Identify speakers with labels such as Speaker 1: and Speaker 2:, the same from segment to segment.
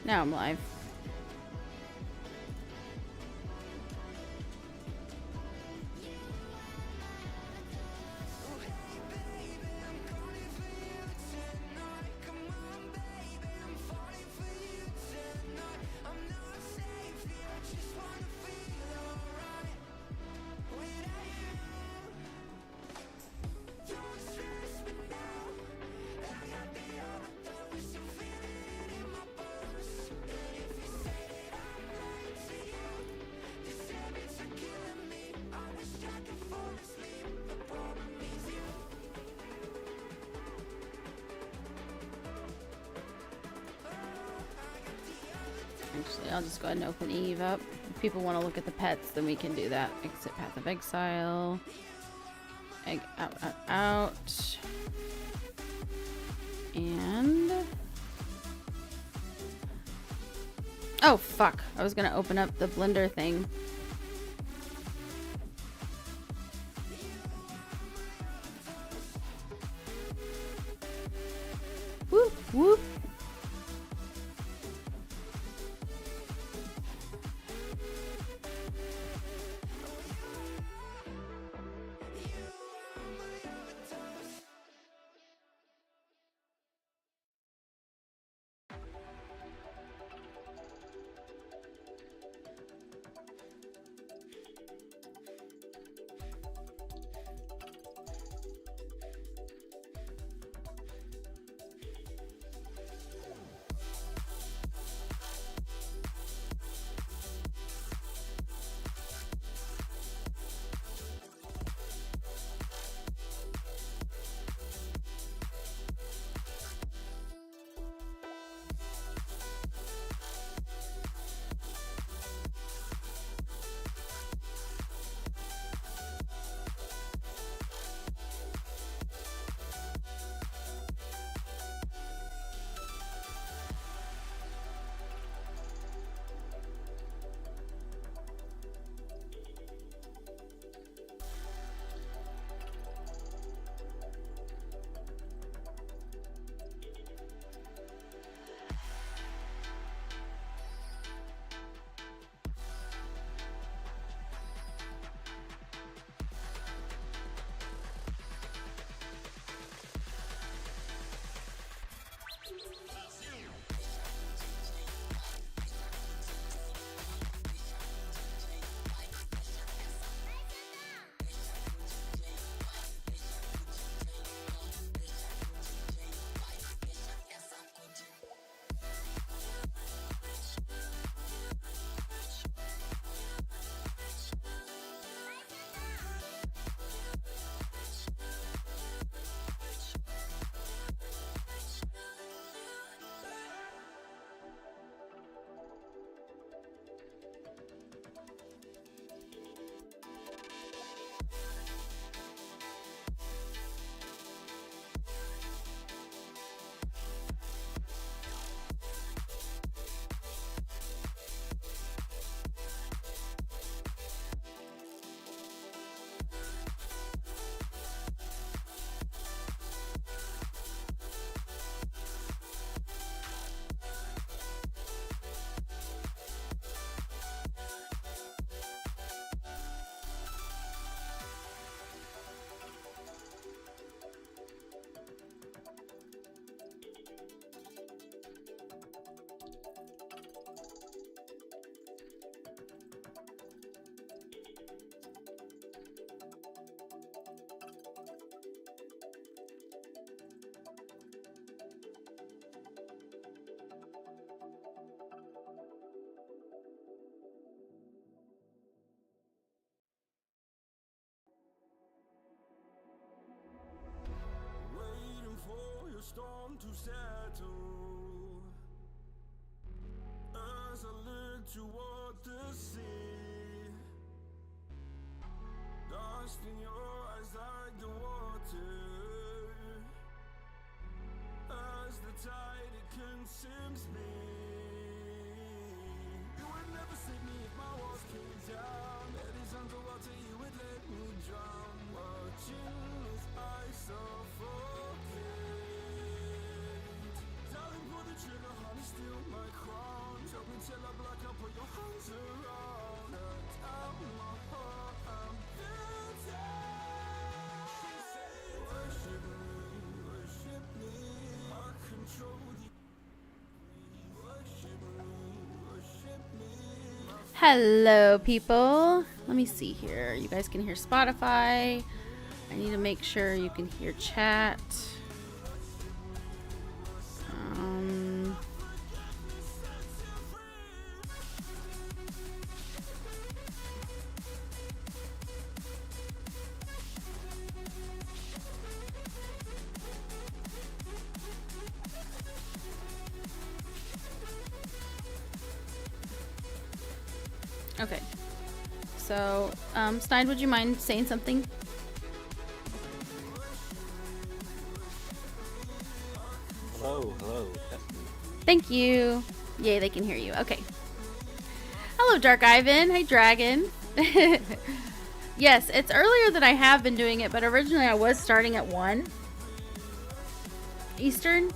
Speaker 1: Now I'm live. Actually, I'll just go ahead and open Eve up. If people want to look at the pets, then we can do that. Exit Path of Exile. Egg out, out, out. And... oh, fuck. I was gonna open up the blender thing. Whoop, whoop.
Speaker 2: Storm to settle as I look toward the sea. Dust in your eyes like the water. As the tide it consumes me. You would never save me if my walls came down. That is underwater, you would let me drown. Watching as I suffocate. Darling, pull the trigger, honey, steal my crown.
Speaker 1: Hello, people. Let me see here. You guys can hear Spotify. I need to make sure you can hear chat. Okay. So, Snide, would you mind saying something?
Speaker 3: Hello.
Speaker 1: Thank you. Yay, they can hear you. Okay. Hello, Dark Ivan. Hi, Dragon. Yes, it's earlier than I have been doing it, but originally I was starting at 1 Eastern.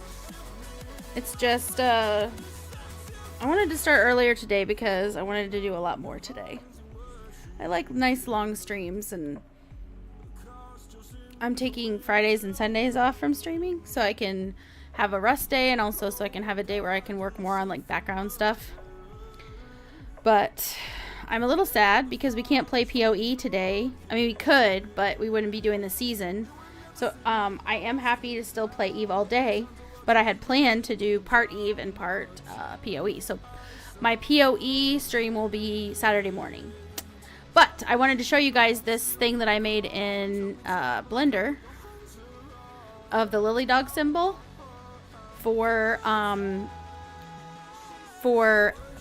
Speaker 1: It's just, I wanted to start earlier today because I wanted to do a lot more today. I like nice long streams, and I'm taking Fridays and Sundays off from streaming so I can have a rest day, and also so I can have a day where I can work more on like background stuff. But I'm a little sad because we can't play PoE today. I mean, we could, but we wouldn't be doing the season. So I am happy to still play Eve all day, but I had planned to do part Eve and part PoE. So my PoE stream will be Saturday morning. But I wanted to show you guys this thing that I made in Blender of the LiliumDog symbol for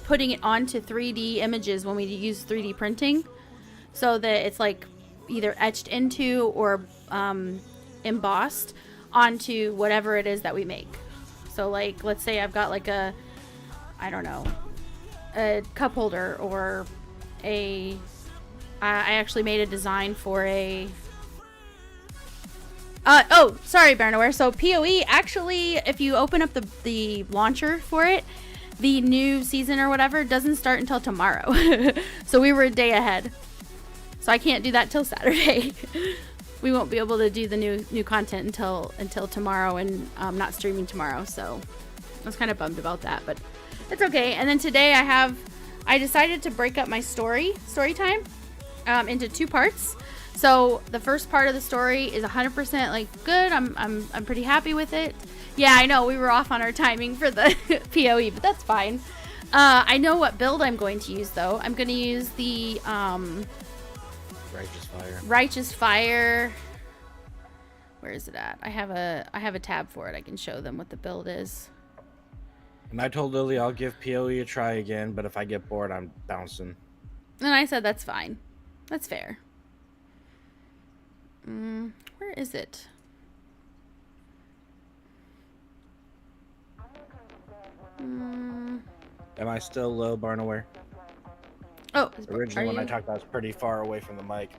Speaker 1: putting it onto 3D images when we use 3D printing, so that it's like either etched into or embossed onto whatever it is that we make. So like, let's say I've got like a, I don't know, a cup holder, or a, I actually made a design for a, oh, sorry, Barnaware. So PoE, actually, if you open up the launcher for it, the new season or whatever doesn't start until tomorrow. So we were a day ahead. So I can't do that till Saturday. We won't be able to do the new content until tomorrow, and not streaming tomorrow. So I was kind of bummed about that, but it's okay. And then today I decided to break up my story time into 2 parts. So the first part of the story is 100% like good. I'm pretty happy with it. Yeah, I know we were off on our timing for the PoE, but that's fine. I know what build I'm going to use though. I'm going to use the Righteous Fire. Where is it at? I have a tab for it. I can show them what the build is.
Speaker 3: And I told Lily I'll give PoE a try again, but if I get bored, I'm bouncing.
Speaker 1: And I said that's fine. That's fair. Where is it?
Speaker 3: Am I still low, Barnaware?
Speaker 1: Oh,
Speaker 3: originally when I talked, I was pretty far away from the mic.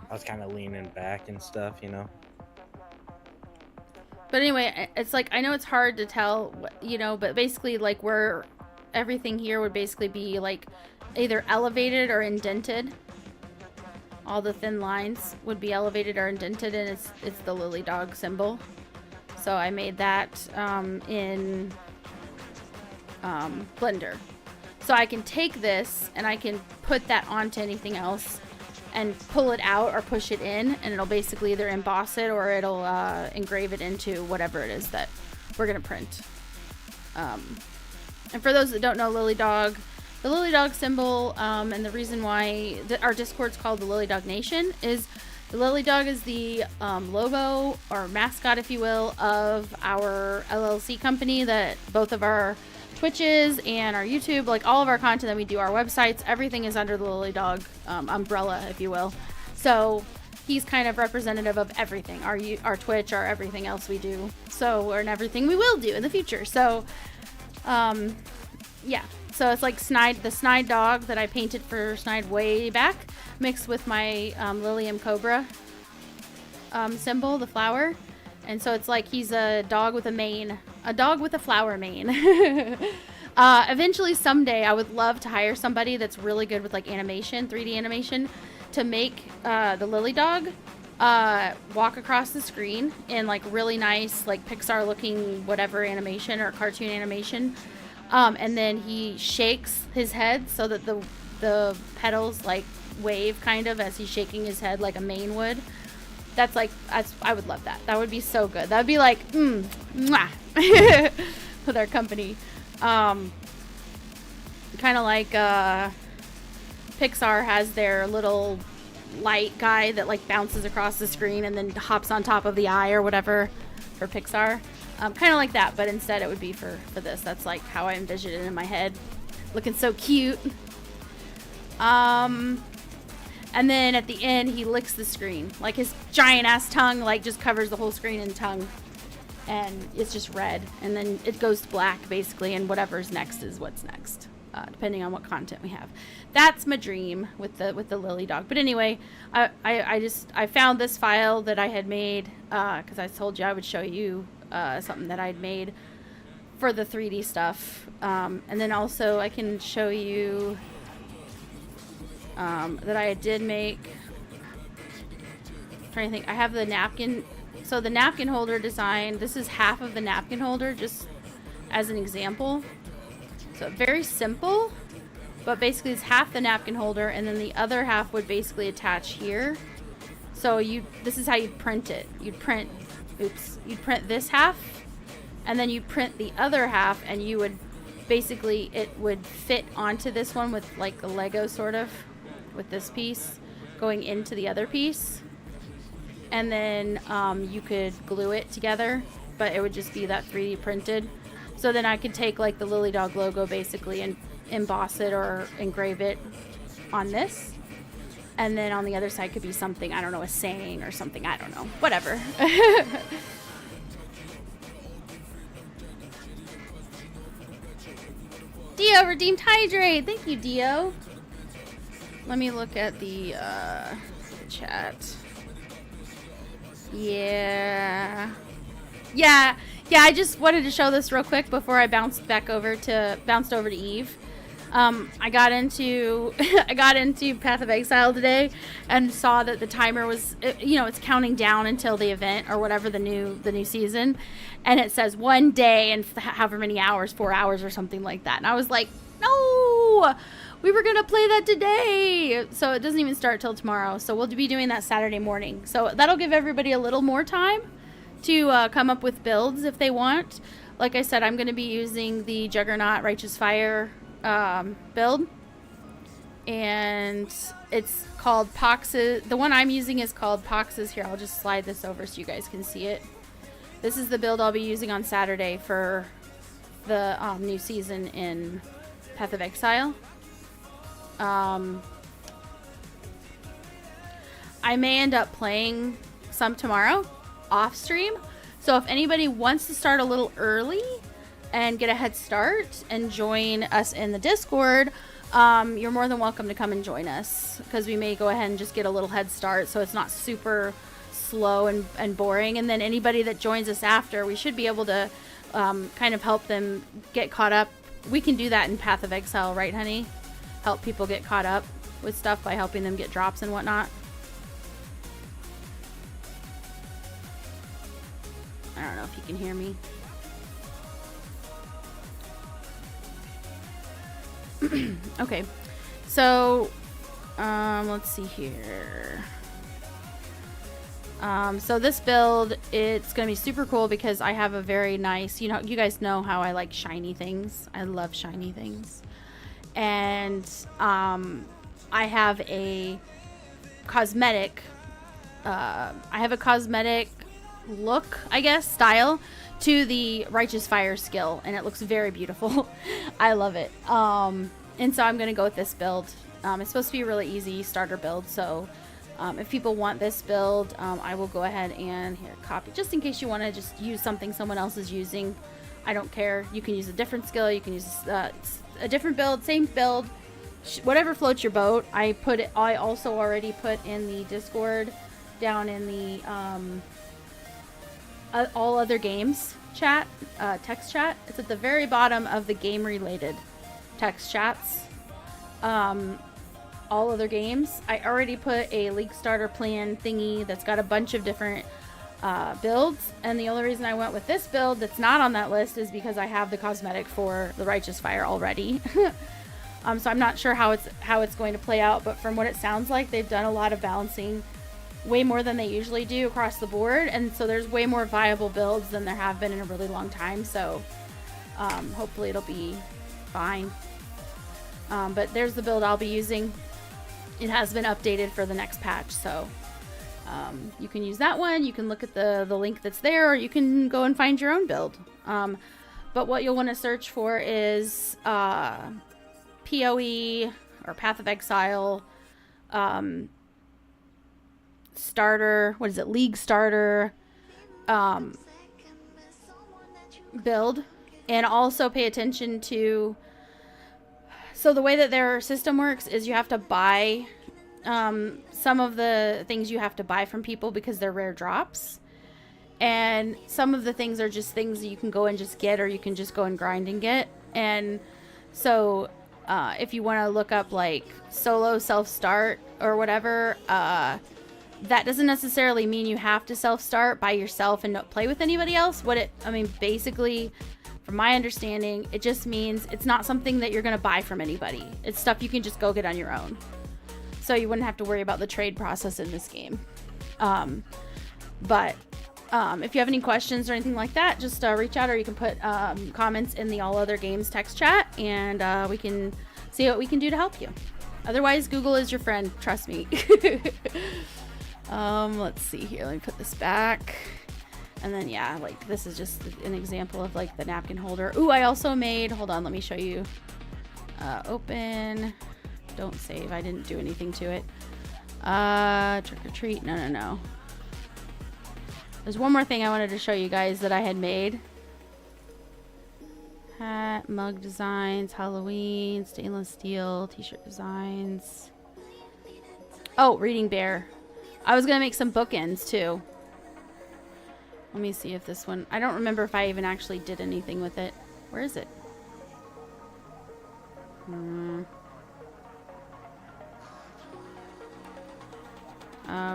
Speaker 3: I was kind of leaning back and stuff, you know.
Speaker 1: But anyway, it's like, I know it's hard to tell, you know, but basically like everything here would basically be like either elevated or indented. All the thin lines would be elevated or indented, and it's the LiliumDog symbol. So I made that in Blender. So I can take this and I can put that onto anything else and pull it out or push it in, and it'll basically either emboss it or it'll engrave it into whatever it is that we're gonna print. And for those that don't know LiliumDog, the LiliumDog symbol, and the reason why our Discord's called the LiliumDog Nation is the LiliumDog is the logo or mascot, if you will, of our LLC company that both of our Twitches and our YouTube, like all of our content that we do, our websites, everything is under the LiliumDog umbrella, if you will. So he's kind of representative of everything, our Twitch, our everything else we do. So, and everything we will do in the future. So, yeah. So it's like the SnideDog that I painted for Snide way back, mixed with my LiliumCobra symbol, the flower. And so it's like he's a dog with a mane, a dog with a flower mane. Eventually, someday, I would love to hire somebody that's really good with like animation, 3D animation, to make the LiliumDog walk across the screen in like really nice, like Pixar looking whatever animation or cartoon animation. And then he shakes his head so that the petals like wave kind of as he's shaking his head like a mane would. That's like, I would love that. That would be so good. That would be like, mwah, with our company. Kind of like Pixar has their little light guy that like bounces across the screen and then hops on top of the eye or whatever for Pixar. Kind of like that, but instead it would be for this. That's like how I envision it in my head. Looking so cute. And then at the end, he licks the screen. Like his giant ass tongue, like just covers the whole screen in tongue. And it's just red. And then it goes to black, basically. And whatever's next is what's next, depending on what content we have. That's my dream with the LiliDog. But anyway, I found this file that I had made because I told you I would show you something that I'd made for the 3D stuff. And then also I can show you that I did make. I'm trying to think. I have the napkin. So the napkin holder design, this is half of the napkin holder, just as an example. So very simple, but basically it's half the napkin holder, and then the other half would basically attach here. So this is how you'd print it. You'd print this half, and then you'd print the other half, and you would basically, it would fit onto this one with like a Lego sort of, with this piece going into the other piece. And then you could glue it together, but it would just be that 3D printed. So then I could take like the LiliDog logo basically and emboss it or engrave it on this. And then on the other side could be something, I don't know, a saying or something, I don't know, whatever. Dio redeemed Hydrate. Thank you, Dio. Let me look at the chat. Yeah, I just wanted to show this real quick before I bounced over to Eve. I got into Path of Exile today and saw that the timer was, it's counting down until the event or whatever, the new season, and it says 1 day and however many hours, 4 hours or something like that. And I was like, no, we were gonna play that today, so it doesn't even start till tomorrow. So we'll be doing that Saturday morning. So that'll give everybody a little more time to come up with builds if they want. Like I said, I'm gonna be using the Juggernaut Righteous Fire build, and it's called Pox's. The one I'm using is called Pox's. Here, I'll just slide this over so you guys can see it. This is the build I'll be using on Saturday for the new season in Path of Exile. I may end up playing some tomorrow off stream. So if anybody wants to start a little early and get a head start and join us in the Discord, you're more than welcome to come and join us, because we may go ahead and just get a little head start so it's not super slow and boring. And then anybody that joins us after, we should be able to kind of help them get caught up. We can do that in Path of Exile, right, honey? Help people get caught up with stuff by helping them get drops and whatnot. I don't know if you can hear me. Okay, so let's see here. So this build, it's gonna be super cool because I have a very nice, you guys know how I like shiny things. I love shiny things. And I have a cosmetic look, I guess, style to the Righteous Fire skill, and it looks very beautiful. I love it. And so I'm gonna go with this build. It's supposed to be a really easy starter build, so if people want this build, I will go ahead and copy, just in case you want to just use something someone else is using. I don't care. You can use a different skill, you can use a different build, same build, whatever floats your boat. I also already put in the Discord down in the all other games chat, text chat. It's at the very bottom of the game related text chats. All other games. I already put a League starter plan thingy that's got a bunch of different builds, and the only reason I went with this build that's not on that list is because I have the cosmetic for the Righteous Fire already. So I'm not sure how it's going to play out, but from what it sounds like, they've done a lot of balancing, way more than they usually do across the board, and so there's way more viable builds than there have been in a really long time. So hopefully it'll be fine. But there's the build I'll be using. It has been updated for the next patch, so you can use that one. You can look at the link that's there, or you can go and find your own build. But what you'll want to search for is PoE or Path of Exile, starter, what is it, League starter build, and also pay attention to, so the way that their system works is you have to buy some of the things you have to buy from people because they're rare drops, and some of the things are just things that you can go and just get, or you can just go and grind and get. And so if you want to look up like solo self-start or whatever, that doesn't necessarily mean you have to self-start by yourself and not play with anybody else. Basically, from my understanding, it just means it's not something that you're going to buy from anybody. It's stuff you can just go get on your own. So you wouldn't have to worry about the trade process in this game. But if you have any questions or anything like that, just reach out, or you can put comments in the All Other Games text chat, and we can see what we can do to help you. Otherwise, Google is your friend. Trust me. Let's see here. Let me put this back. And then, yeah, like this is just an example of like the napkin holder. Ooh, I also made, hold on, let me show you. Open, don't save. I didn't do anything to it. Trick or treat. No. There's one more thing I wanted to show you guys that I had made. Hat, mug designs, Halloween, stainless steel, t-shirt designs. Oh, reading bear. I was going to make some bookends too. Let me see if this one, I don't remember if I even actually did anything with it. Where is it?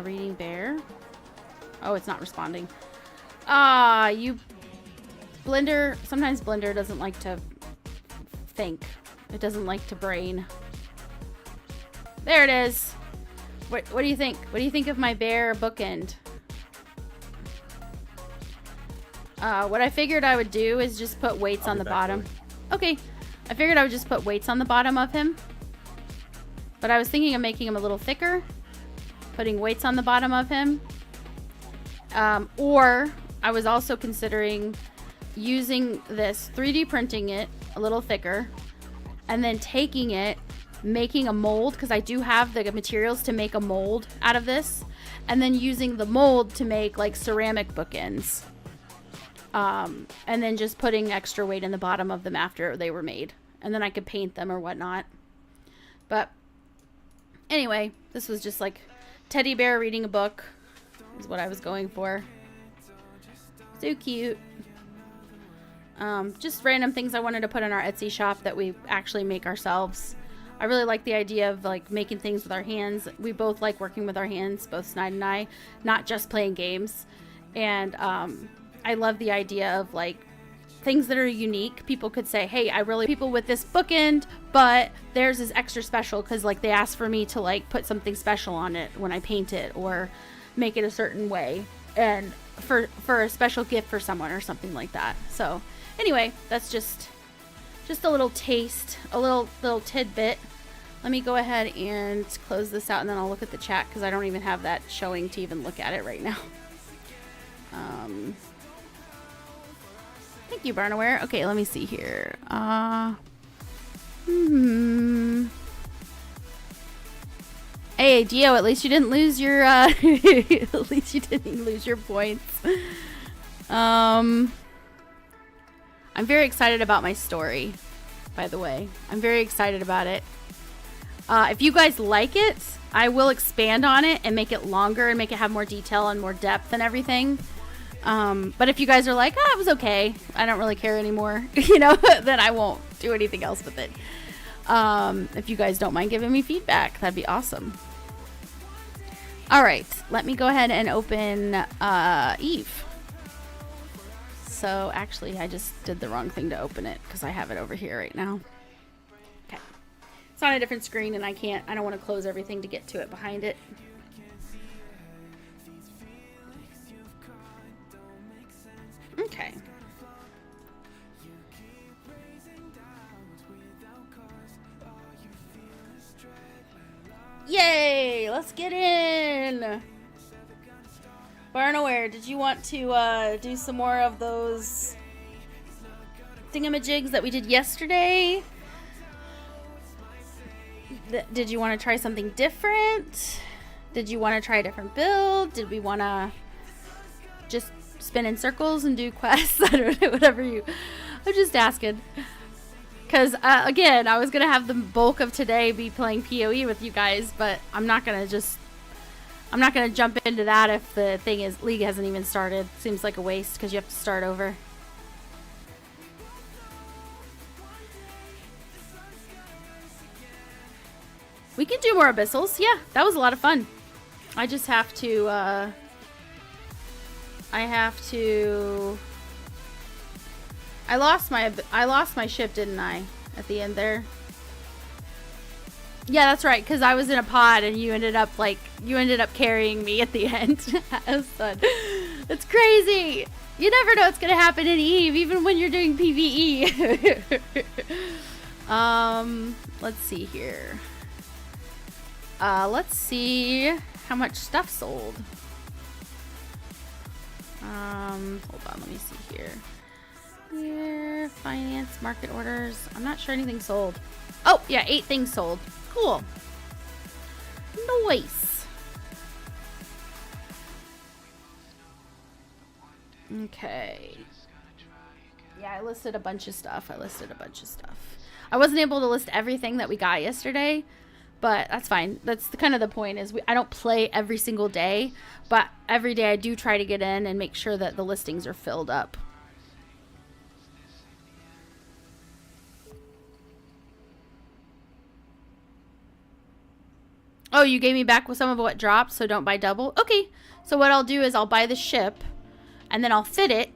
Speaker 1: Reading bear. Oh, it's not responding. You Blender, sometimes Blender doesn't like to think. It doesn't like to brain. There it is. What do you think? What do you think of my bear bookend? What I figured I would do is just put weights on the bottom. Okay. I figured I would just put weights on the bottom of him. But I was thinking of making him a little thicker. Putting weights on the bottom of him. Or I was also considering using this, 3D printing it a little thicker, and then taking it, making a mold, because I do have the materials to make a mold out of this, and then using the mold to make like ceramic bookends. And then just putting extra weight in the bottom of them after they were made. And then I could paint them or whatnot. But anyway, this was just like teddy bear reading a book is what I was going for. So cute. Just random things I wanted to put in our Etsy shop that we actually make ourselves. I really like the idea of like making things with our hands. We both like working with our hands, both Snide and I, not just playing games. And I love the idea of like things that are unique. People could say, hey, I really people with this bookend, but theirs is extra special because like they asked for me to like put something special on it when I paint it or make it a certain way, and for a special gift for someone or something like that. So anyway, that's just a little taste, a little tidbit. Let me go ahead and close this out, and then I'll look at the chat because I don't even have that showing to even look at it right now. Thank you, Barnaware. Okay, let me see here. Hey, Dio, at least you didn't lose your, at least you didn't lose your points. I'm very excited about my story, by the way. I'm very excited about it. If you guys like it, I will expand on it and make it longer and make it have more detail and more depth and everything. But if you guys are like, it was okay, I don't really care anymore, you know, then I won't do anything else with it. If you guys don't mind giving me feedback, that'd be awesome. All right, let me go ahead and open Eve. So actually, I just did the wrong thing to open it because I have it over here right now. Okay, it's on a different screen, and I don't want to close everything to get to it behind it. Okay. Yay! Let's get in! Barnaware, did you want to do some more of those thingamajigs that we did yesterday? Did you want to try something different? Did you want to try a different build? Did we want to just spin in circles and do quests? I don't know, whatever you... I'm just asking. Because, again, I was going to have the bulk of today be playing PoE with you guys, but I'm not going to jump into that if the League hasn't even started. Seems like a waste because you have to start over. We can do more Abyssals. Yeah, that was a lot of fun. I just have to, I lost my ship, didn't I? At the end there. Yeah, that's right, because I was in a pod and you ended up carrying me at the end. That was fun. It's crazy. You never know what's gonna happen in Eve, even when you're doing PvE. Let's see here. Let's see how much stuff sold. Hold on, let me see here. Here, finance, market orders. I'm not sure anything sold. Oh, yeah, 8 things sold. Cool. Nice. Okay. Yeah, I listed a bunch of stuff. I wasn't able to list everything that we got yesterday, but that's fine. That's kind of the point is I don't play every single day, but every day I do try to get in and make sure that the listings are filled up. Oh, you gave me back with some of what dropped, so don't buy double? Okay, so what I'll do is I'll buy the ship, and then I'll fit it,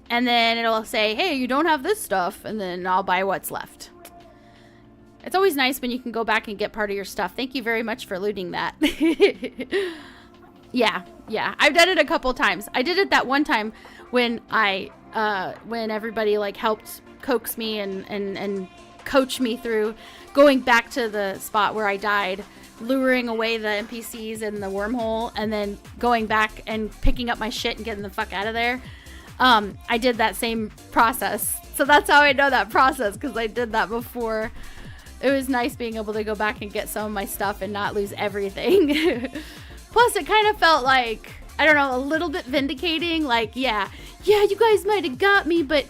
Speaker 1: and then it'll say, hey, you don't have this stuff, and then I'll buy what's left. It's always nice when you can go back and get part of your stuff. Thank you very much for looting that. Yeah, I've done it a couple times. I did it that one time when when everybody like helped coax me and coach me through going back to the spot where I died, luring away the NPCs in the wormhole, and then going back and picking up my shit and getting the fuck out of there. I did that same process. So that's how I know that process, because I did that before. It was nice being able to go back and get some of my stuff and not lose everything. Plus, it kind of felt like, I don't know, a little bit vindicating. Like, yeah, you guys might have got me, but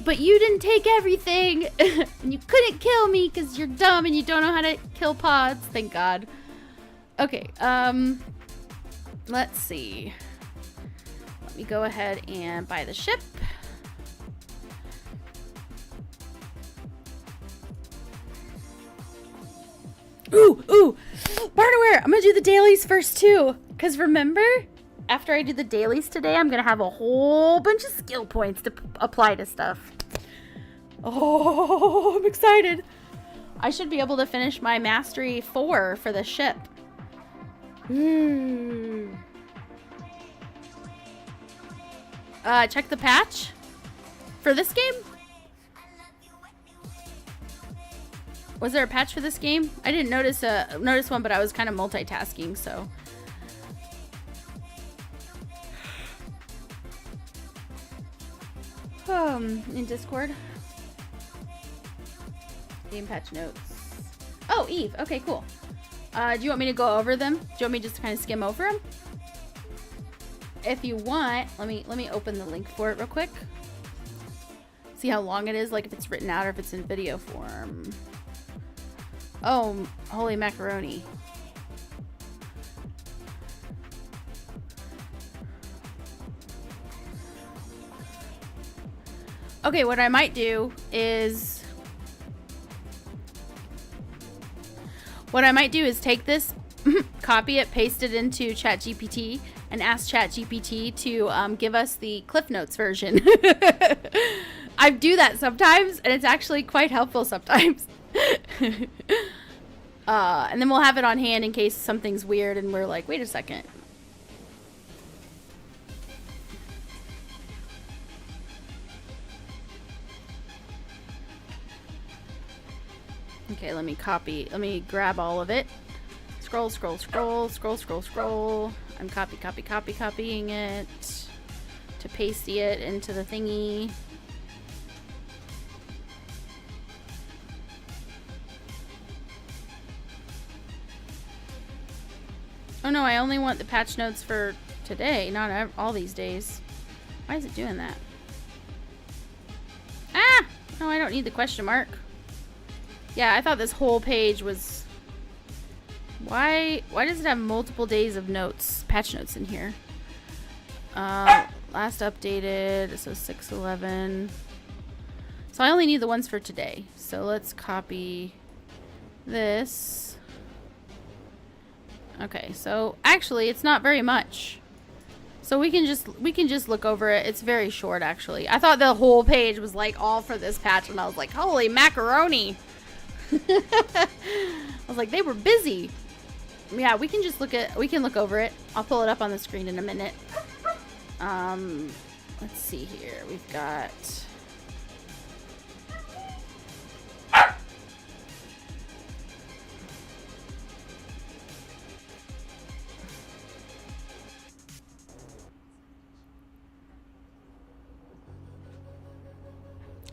Speaker 1: you didn't take everything. And you couldn't kill me because you're dumb and you don't know how to kill pods. Thank God. Okay, let's see. Let me go ahead and buy the ship. Ooh, Barnaware, I'm gonna do the dailies first too. Cause remember, after I do the dailies today, I'm gonna have a whole bunch of skill points to apply to stuff. Oh, I'm excited. I should be able to finish my mastery 4 for the ship. Check the patch for this game. Was there a patch for this game? I didn't notice one, but I was kind of multitasking, so. In Discord. Game patch notes. Oh, Eve. Okay, cool. Do you want me to go over them? Do you want me just to kind of skim over them? If you want, let me open the link for it real quick. See how long it is, like if it's written out or if it's in video form. Oh, holy macaroni. Okay, what I might do is take this copy it, paste it into ChatGPT, and ask ChatGPT to give us the Cliff Notes version. I do that sometimes, and it's actually quite helpful sometimes. And then we'll have it on hand in case something's weird and we're like, wait a second. Okay, let me grab all of it. Scroll, scroll, scroll, scroll, scroll, scroll. I'm copying it to paste it into the thingy. Oh no, I only want the patch notes for today, not all these days. Why is it doing that? Ah! No, I don't need the question mark. Yeah, I thought this whole page was... Why does it have multiple days of notes, patch notes in here? Last updated, so 6/11. So I only need the ones for today. So let's copy this. Okay, so actually it's not very much. So we can just look over it. It's very short actually. I thought the whole page was like all for this patch and I was like, holy macaroni. I was like, they were busy. Yeah, we can look over it. I'll pull it up on the screen in a minute. Let's see here. We've got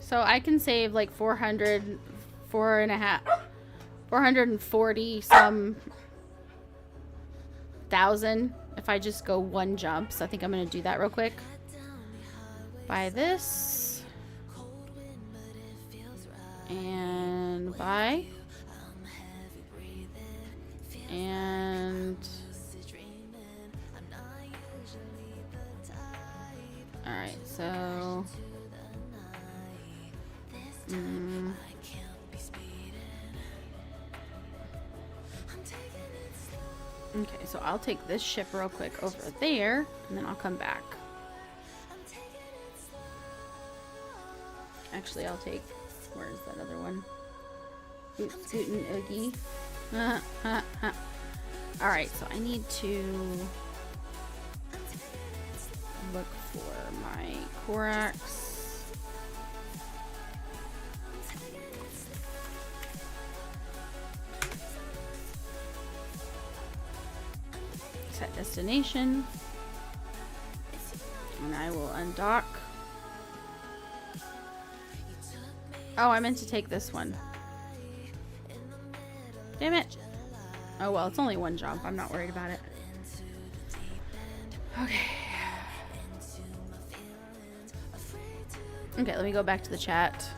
Speaker 1: so I can save like 440 some thousand if I just go one jump. So I think I'm gonna do that real quick. Buy this and buy and all right, so okay, so I'll take this ship real quick over there, and then I'll come back. Actually, I'll take... Where's that other one? Oops, Scootin' Oogie. Alright, so I need to look for my Corax. Set destination, and I will undock. Oh, I meant to take this one. Damn it. Oh well, it's only one jump. I'm not worried about it. Okay. Okay, let me go back to the chat.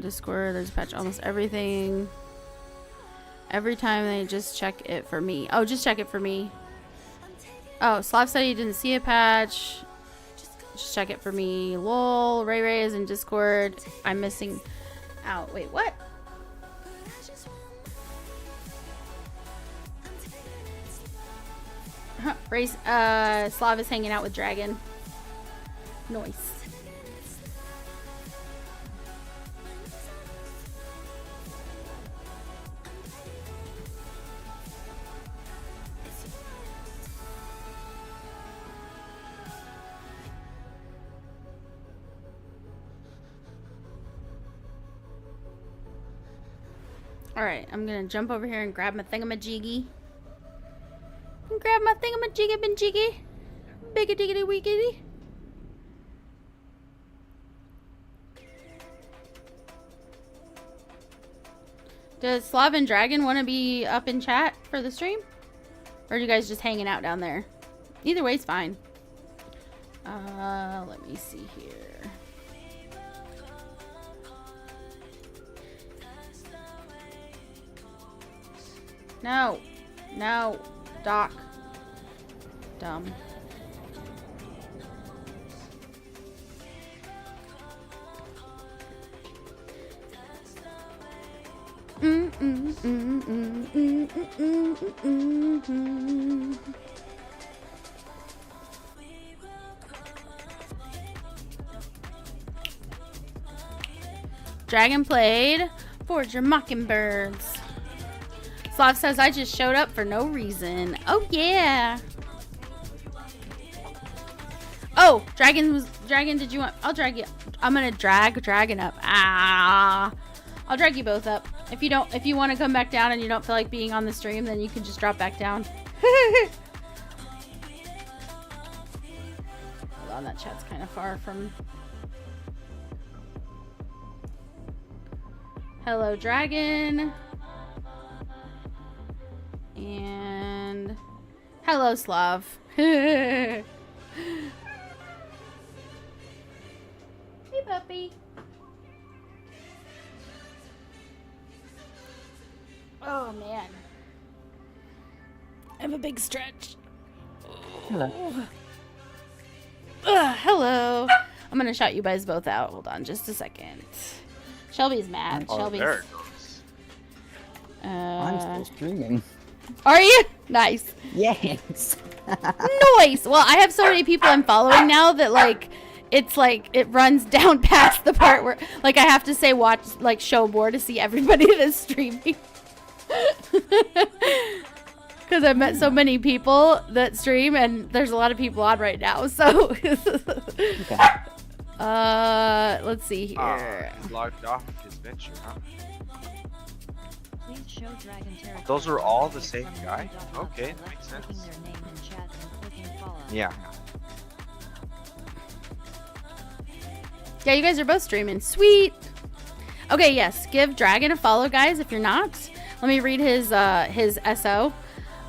Speaker 1: Discord, there's a patch almost everything. Every time they just check it for me. Oh, just check it for me. Oh, Slav said he didn't see a patch. Just check it for me. Lol, Ray Ray is in Discord. I'm missing out. Wait, what? Ray's, Slav is hanging out with Dragon. Noise. Alright, I'm gonna jump over here and grab my thingamajiggy. Grab my thingamajiggy bin jiggy. Biggy diggity wiggity. Does Slav and Dragon want to be up in chat for the stream? Or are you guys just hanging out down there? Either way is fine. Let me see here. No. No. Doc. Dumb. Dragon played Forge Your Mockingbirds. Slav says, I just showed up for no reason. Oh, yeah. Oh, Dragon, did you want... I'll drag you... I'm gonna drag Dragon up. Ah. I'll drag you both up. If you want to come back down and you don't feel like being on the stream, then you can just drop back down. Hold on, that chat's kind of far from... Hello, Dragon. And... Hello, Slav. Hey, puppy. Oh, man. I have a big stretch.
Speaker 4: Hello.
Speaker 1: Hello. I'm gonna shout you guys both out. Hold on just a second. Shelby's mad.
Speaker 5: Oh,
Speaker 1: Shelby's...
Speaker 5: there it goes.
Speaker 4: I'm still streaming.
Speaker 1: Are you? Nice.
Speaker 4: Yes.
Speaker 1: Nice. Well, I have so many people I'm following now that, like, it's like it runs down past the part where, like, I have to say watch, like, show more to see everybody that's streaming. Because I've met so many people that stream, and there's a lot of people on right now, so.
Speaker 4: Okay.
Speaker 1: Let's see here.
Speaker 5: He's logged off his venture, huh?
Speaker 6: Please show Dragon Territory.
Speaker 5: Those are all the same guy? Okay, makes sense.
Speaker 6: Clicking their name in chat and clicking follow.
Speaker 5: Yeah.
Speaker 1: Yeah, you guys are both streaming. Sweet. Okay, yes. Give Dragon a follow, guys, if you're not. Let me read his SO.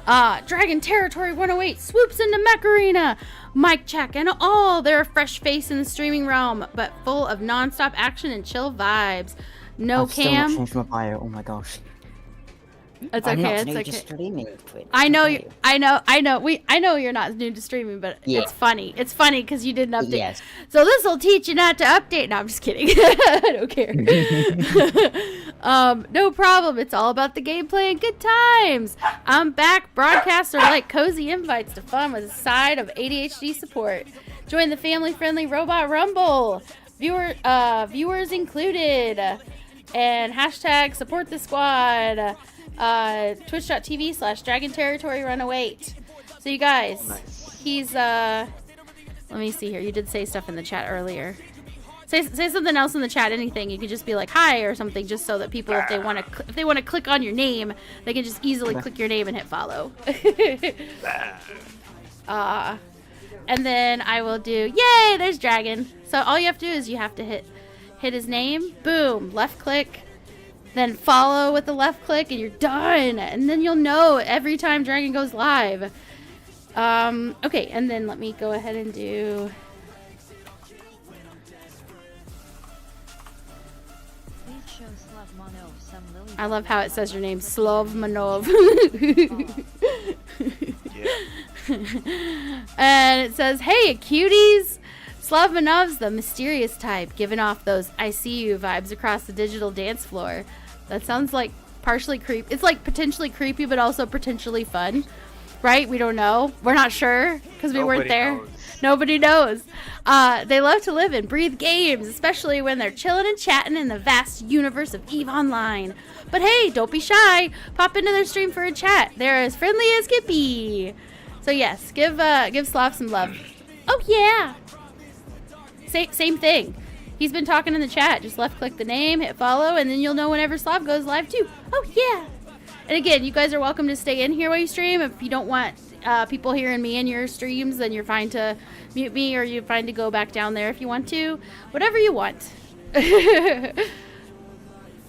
Speaker 1: Dragon Territory 108 swoops into Mech Arena. Mic check and all. They're a fresh face in the streaming realm, but full of non-stop action and chill vibes. No
Speaker 4: I've still not
Speaker 1: cam.
Speaker 4: changed my bio. Oh my gosh.
Speaker 1: It's
Speaker 4: I'm
Speaker 1: okay.
Speaker 4: not
Speaker 1: It's
Speaker 4: new
Speaker 1: okay.
Speaker 4: to streaming Twitch.
Speaker 1: I know
Speaker 4: okay.
Speaker 1: you. I know. I know you're not new to streaming, but
Speaker 4: Yeah.
Speaker 1: it's funny. It's funny because you didn't update.
Speaker 4: Yes.
Speaker 1: So this will teach you not to update. No, I'm just kidding. I don't care. No problem. It's all about the gameplay and good times. I'm back. Broadcasts are like cozy invites to fun with a side of ADHD support. Join the family-friendly Robot Rumble. Viewers included. And hashtag support the squad. Twitch.tv/Dragon Territory Run 08. So you guys,
Speaker 5: Nice.
Speaker 1: he's let me see here. You did say stuff in the chat earlier. Say something else in the chat. Anything. You can just be like hi or something, just so that people, if they want to click on your name, they can just easily click your name and hit follow. And then I will do yay. There's Dragon. So all you have to do is you have to hit his name. Boom. Left click. Then follow with the left click and you're done. And then you'll know every time Dragon goes live. Okay, and then let me go ahead and do...
Speaker 6: Please show Slavmanov some Lily.
Speaker 1: I love how it says your name, Slavmanov.
Speaker 5: Yeah.
Speaker 1: And it says, hey, cuties. Slavmanov's the mysterious type, giving off those I see you vibes across the digital dance floor. That sounds like partially creepy. It's like potentially creepy, but also potentially fun. Right? We don't know. We're not sure because we weren't there.
Speaker 5: Knows.
Speaker 1: Nobody knows. They love to live and breathe games, especially when they're chilling and chatting in the vast universe of EVE Online. But hey, don't be shy. Pop into their stream for a chat. They're as friendly as can be. So yes, give Slav some love. Oh yeah. Same thing. He's been talking in the chat. Just left click the name, hit follow, and then you'll know whenever Slav goes live too. Oh yeah. And again, you guys are welcome to stay in here while you stream. If you don't want people hearing me in your streams, then you're fine to mute me, or you're fine to go back down there if you want to. Whatever you want.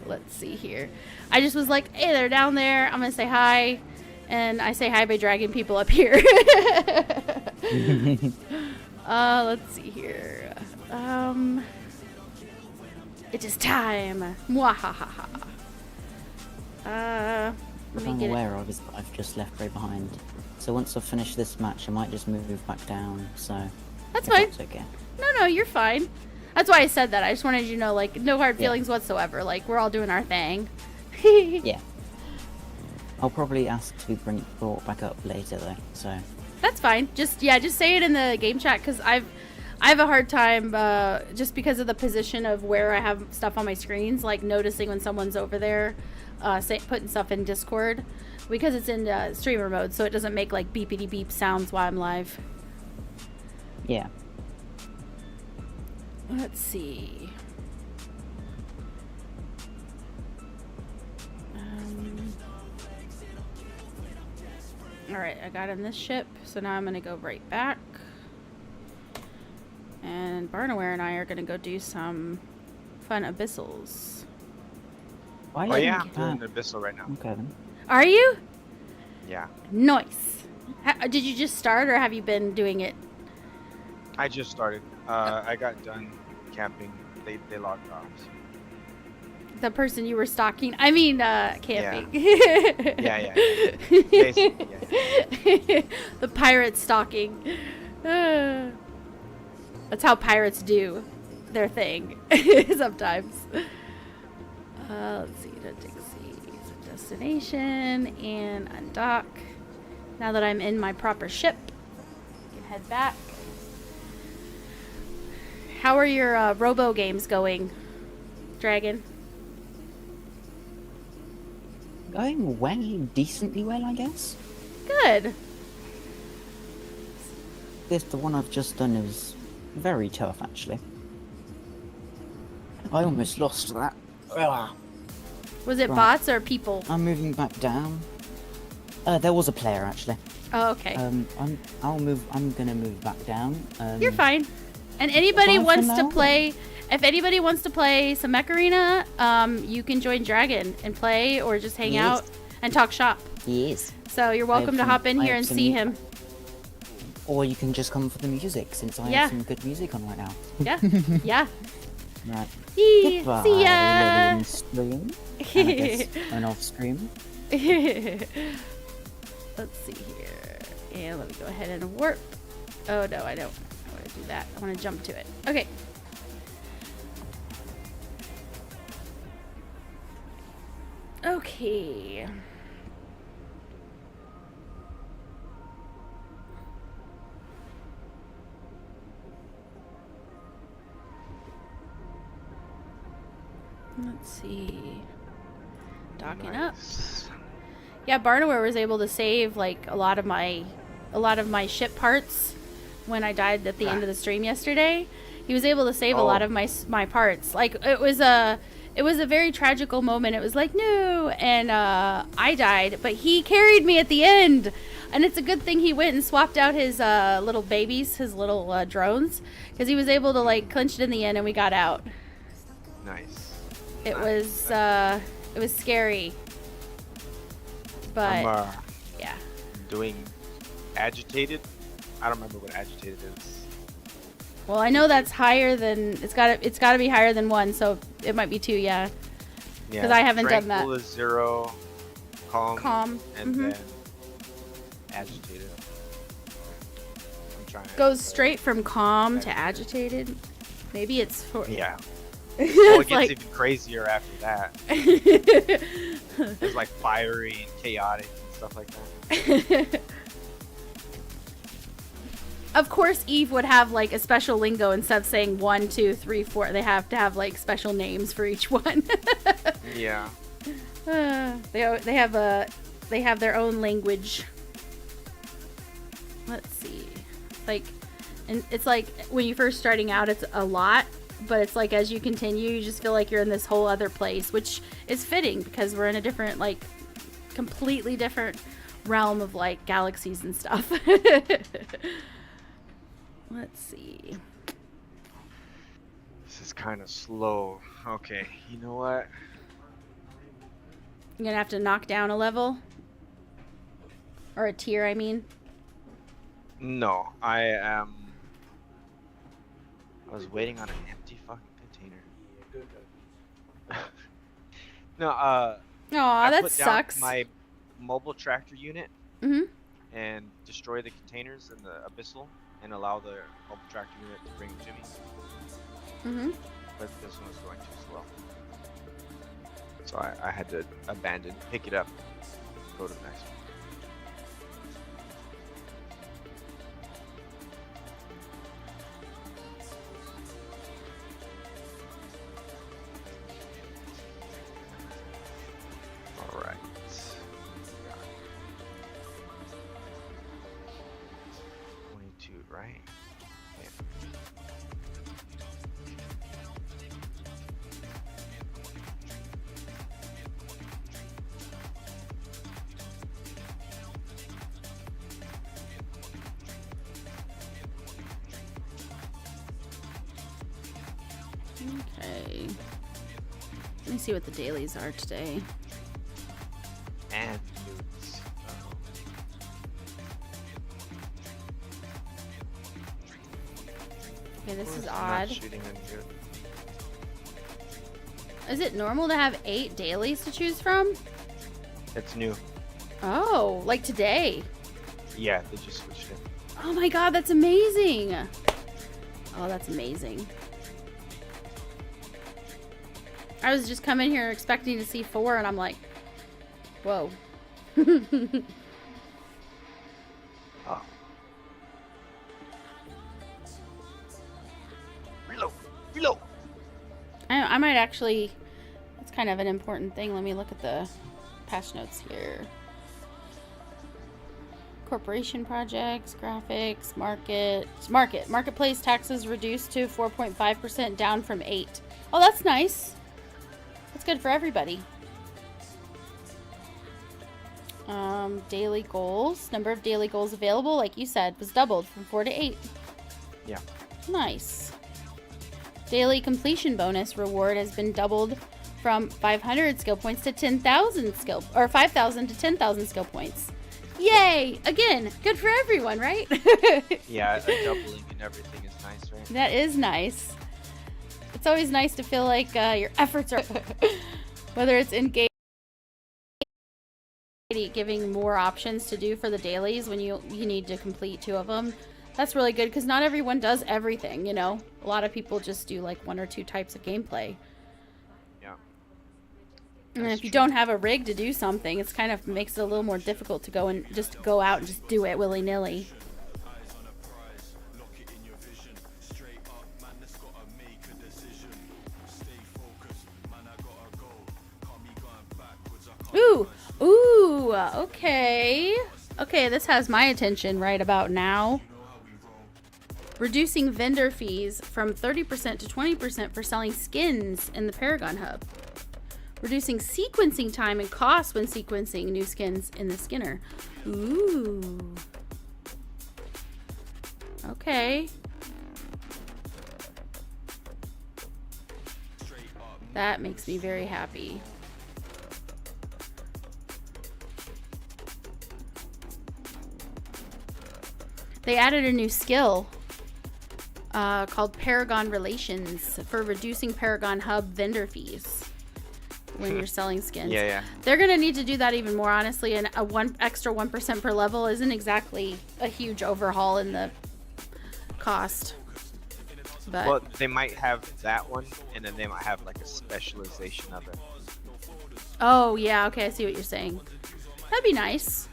Speaker 1: Let's see here. I just was like, hey, they're down there. I'm going to say hi. And I say hi by dragging people up here. Let's see here. It is time. Mwahaha. Let
Speaker 4: What
Speaker 1: me
Speaker 4: I'm
Speaker 1: get it.
Speaker 4: aware of is that I've just left Ray behind. So once I've finished this match, I might just move back down. So
Speaker 1: That's
Speaker 4: if
Speaker 1: fine.
Speaker 4: That's okay.
Speaker 1: No, you're fine. That's why I said that. I just wanted you to know, like, no hard
Speaker 4: Yeah.
Speaker 1: feelings whatsoever. Like, we're all doing our thing.
Speaker 4: Yeah. I'll probably ask to be brought back up later though. So
Speaker 1: That's fine. Just say it in the game chat because I have a hard time just because of the position of where I have stuff on my screens, like noticing when someone's over there, putting stuff in Discord, because it's in streamer mode, so it doesn't make like beepity beep sounds while I'm live.
Speaker 4: yeah.
Speaker 1: Let's see. Alright, I got in this ship, so now I'm gonna go right back. And Barnaware and I are gonna go do some fun abyssals.
Speaker 4: Why
Speaker 5: Oh
Speaker 4: are you
Speaker 5: yeah, I'm
Speaker 4: doing
Speaker 5: doing Abyssal right now.
Speaker 4: Okay then.
Speaker 1: Are you?
Speaker 5: Yeah.
Speaker 1: Nice. Did you just start, or have you been doing it?
Speaker 5: I just started. I got done camping. They logged off. So.
Speaker 1: The person you were stalking? I mean, camping.
Speaker 5: Yeah. Basically, yeah.
Speaker 1: The pirate stalking. That's how pirates do their thing sometimes. Let's see, the Dixie's a destination and undock. Now that I'm in my proper ship, I can head back. How are your robo games going, Dragon?
Speaker 4: Going well, decently well, I guess.
Speaker 1: Good.
Speaker 4: The one I've just done is very tough, actually. I almost lost that. Ugh.
Speaker 1: Was it
Speaker 4: Right.
Speaker 1: bots or people?
Speaker 4: I'm moving back down. There was a player actually.
Speaker 1: Oh, okay.
Speaker 4: I'm gonna move back down.
Speaker 1: You're fine. And anybody
Speaker 4: Bye for
Speaker 1: wants to
Speaker 4: now.
Speaker 1: play, if anybody wants to play some Mech Arena, you can join Dragon and play, or just hang
Speaker 4: Yes.
Speaker 1: out and talk shop.
Speaker 4: Yes.
Speaker 1: So you're welcome to hop in here and see him.
Speaker 4: Or you can just come for the music, since I
Speaker 1: Yeah.
Speaker 4: have some good music on right now.
Speaker 1: Yeah. Yeah.
Speaker 4: Right.
Speaker 1: Yee,
Speaker 4: Goodbye,
Speaker 1: see ya.
Speaker 4: Lilium stream. And I guess an off stream.
Speaker 1: Let's see here. And let me go ahead and warp. Oh no, I don't want to do that. I want to jump to it. Okay. Okay. Let's see. Docking up.
Speaker 5: Nice.
Speaker 1: Yeah, Barnaware was able to save like a lot of my ship parts when I died at the end of the stream yesterday. He was able to save a lot of my parts. Like it was a very tragical moment. It was like no, and I died, but he carried me at the end. And it's a good thing he went and swapped out his little babies, his little drones, because he was able to like clinch it in the end, and we got out.
Speaker 5: Nice.
Speaker 1: It was scary, but
Speaker 5: I'm
Speaker 1: yeah.
Speaker 5: doing agitated. I don't remember what agitated is.
Speaker 1: Well, I know that's higher than it's got to be higher than 1, so it might be 2, yeah.
Speaker 5: Yeah.
Speaker 1: 'Cause I haven't done that.
Speaker 5: Tranquil is 0, calm, and
Speaker 1: mhm.
Speaker 5: then agitated. I'm trying to
Speaker 1: Goes straight from calm to agitated. Maybe it's for
Speaker 5: Yeah. Well, it
Speaker 1: it's
Speaker 5: gets
Speaker 1: like
Speaker 5: even crazier after that. It's like fiery and chaotic and stuff like that.
Speaker 1: Of course, Eve would have like a special lingo instead of saying 1, 2, 3, 4. They have to have like special names for each one.
Speaker 5: Yeah.
Speaker 1: They have their own language. Let's see. And it's like when you're first starting out, it's a lot, but it's like as you continue, you just feel like you're in this whole other place, which is fitting because we're in a different, like, completely different realm of like galaxies and stuff. Let's see.
Speaker 5: This is kind of slow. Okay, you know what?
Speaker 1: You're gonna have to knock down a level, or a tier, I mean.
Speaker 5: No, I was waiting on an empty fucking container. No,
Speaker 1: Aw,
Speaker 5: I
Speaker 1: that
Speaker 5: put down
Speaker 1: sucks.
Speaker 5: my mobile tractor unit
Speaker 1: Mhm.
Speaker 5: and destroy the containers in the abyssal and allow the mobile tractor unit to bring it to me.
Speaker 1: Mhm.
Speaker 5: But this one was going too slow. So I had to abandon, pick it up. go to the next one. All right. 22, right? Yeah.
Speaker 1: Okay. Let me see what the dailies are today.
Speaker 5: And nudes.
Speaker 1: Okay, this is
Speaker 5: Not
Speaker 1: odd.
Speaker 5: shooting a nude.
Speaker 1: Is it normal to have 8 dailies to choose from?
Speaker 5: It's new.
Speaker 1: Oh, like today.
Speaker 5: Yeah, they just switched it.
Speaker 1: Oh my god, that's amazing. Oh, that's amazing. I was just coming here expecting to see 4 and I'm like, whoa.
Speaker 5: Oh. Reload! Reload!
Speaker 1: I might actually, it's kind of an important thing. Let me look at the patch notes here. Corporation projects, graphics, marketplace taxes reduced to 4.5%, down from 8. Oh, that's nice. That's good for everybody. Daily goals, number of daily goals available, like you said, was doubled from 4 to 8.
Speaker 5: Yeah.
Speaker 1: Nice. Daily completion bonus reward has been doubled from 500 skill points to 10,000 skill, or 5,000 to 10,000 skill points. Yay! Again, good for everyone, right?
Speaker 5: Yeah, a doubling and everything is nice, right?
Speaker 1: That is nice. It's always nice to feel like your efforts are, whether it's in game, giving more options to do for the dailies when you need to complete 2 of them. That's really good because not everyone does everything, you know? A lot of people just do like 1 or 2 types of gameplay.
Speaker 5: Yeah.
Speaker 1: And
Speaker 5: That's
Speaker 1: if you
Speaker 5: true.
Speaker 1: don't have a rig to do something, it's kind of makes it a little more difficult to go and just go out and just do it willy-nilly. Ooh, ooh, okay. Okay, this has my attention right about now. Reducing vendor fees from 30% to 20% for selling skins in the Paragon Hub. Reducing sequencing time and cost when sequencing new skins in the Skinner. Ooh. Okay. That makes me very happy. They added a new skill called Paragon Relations for reducing Paragon Hub vendor fees when you're selling skins.
Speaker 5: Yeah, yeah.
Speaker 1: They're going to need to do that even more, honestly, and a extra 1% per level isn't exactly a huge overhaul in the cost. But
Speaker 5: Well, they might have that one, and then they might have like a specialization of it.
Speaker 1: oh, yeah, okay, I see what you're saying. That'd be nice.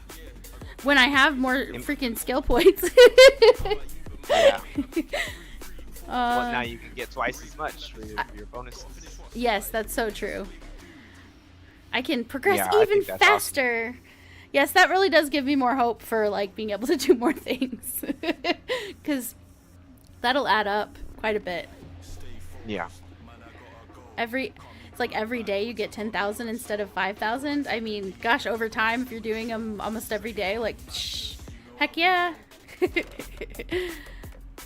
Speaker 1: When I have more freaking skill points.
Speaker 5: Yeah. Well, now you can get twice as much for your bonuses.
Speaker 1: Yes, that's so true. I can progress
Speaker 5: Yeah, I
Speaker 1: even
Speaker 5: think that's awesome.
Speaker 1: faster. Yes, that really does give me more hope for like being able to do more things. Because that'll add up quite a bit.
Speaker 5: Yeah.
Speaker 1: It's like every day you get 10,000 instead of 5,000. I mean, gosh, over time, if you're doing them almost every day, like, heck yeah.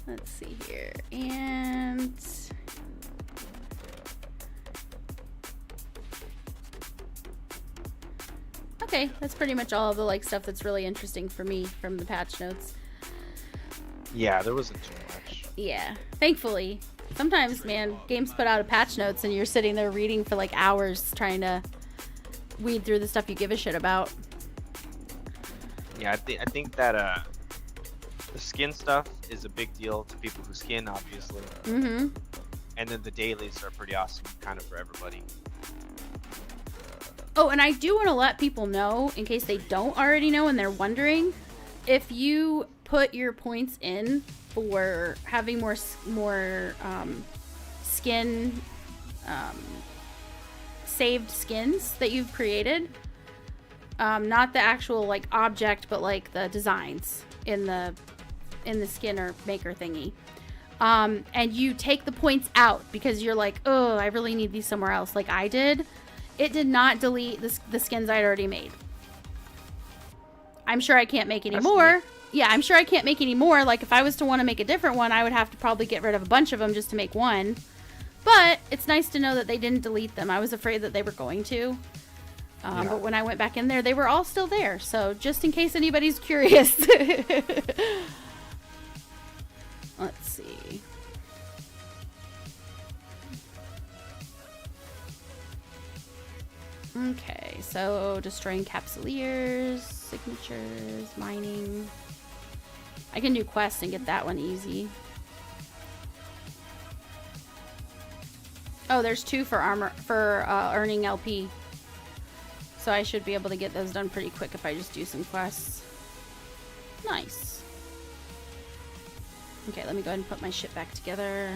Speaker 1: Let's see here. And okay, that's pretty much all of the like stuff that's really interesting for me from the patch notes.
Speaker 5: Yeah, there wasn't too much.
Speaker 1: Yeah, thankfully. Sometimes, man, games put out a patch notes and you're sitting there reading for like hours trying to weed through the stuff you give a shit about.
Speaker 5: Yeah, I think that the skin stuff is a big deal to people who skin, obviously.
Speaker 1: Mm-hmm.
Speaker 5: And then the dailies are pretty awesome, kind of for everybody.
Speaker 1: Oh, and I do want to let people know, in case they don't already know and they're wondering, if you put your points in for having more skin, saved skins that you've created, not the actual like object, but like the designs in the skin or maker thingy, and you take the points out because you're like, oh, I really need these somewhere else, like I did. It did not delete the skins I'd already made. I'm sure I can't make any more. Yeah, I'm sure I can't make any more. Like, if I was to want to make a different one, I would have to probably get rid of a bunch of them just to make one. But it's nice to know that they didn't delete them. I was afraid that they were going to. But when I went back in there, they were all still there. So, just in case anybody's curious. Let's see. Okay, so destroying capsuleers, signatures, mining. I can do quests and get that one easy. Oh, there's 2 for armor for earning LP. So I should be able to get those done pretty quick if I just do some quests. Nice. Okay, let me go ahead and put my shit back together.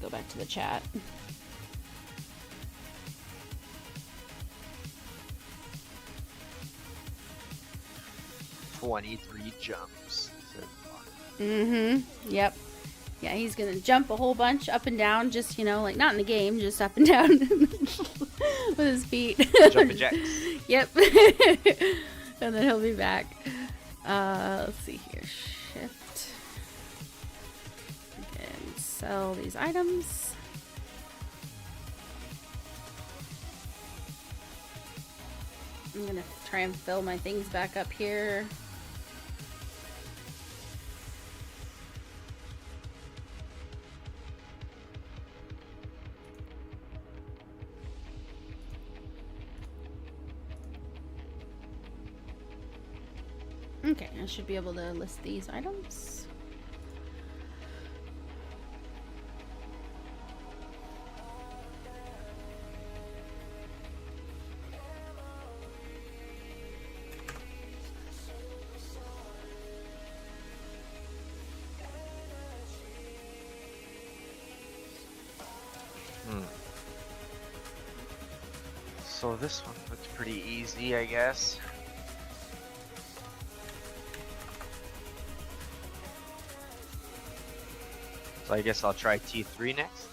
Speaker 1: Go back to the chat.
Speaker 5: "23 jumps."
Speaker 1: Yep. Yeah, he's gonna jump a whole bunch up and down, just, you know, like not in the game, just up and down with his feet.
Speaker 5: Jumping jacks.
Speaker 1: Yep. And then he'll be back. Let's see here. Shift. And sell these items. I'm gonna try and fill my things back up here. Okay, I should be able to list these items.
Speaker 5: So this one looks pretty easy, I guess. So I guess I'll try T3 next.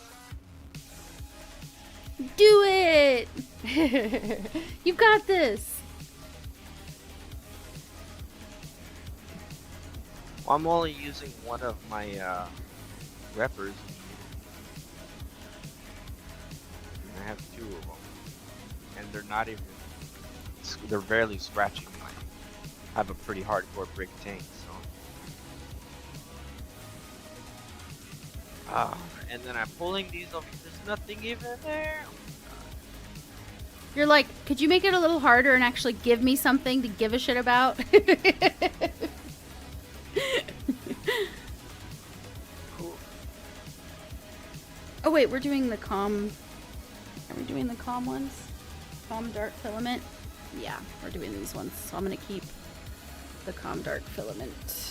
Speaker 1: Do it! You've got this!
Speaker 5: Well, I'm only using one of my reppers. I have 2 of them. And they're not even, they're barely scratching mine. I have a pretty hardcore brick tank, so. And then I'm pulling these off, there's nothing even there.
Speaker 1: You're like, could you make it a little harder and actually give me something to give a shit about?
Speaker 5: Cool.
Speaker 1: Oh wait, we're doing the calm. Are we doing the calm ones? Calm dark filament? Yeah, we're doing these ones. So I'm gonna keep the calm dark filament.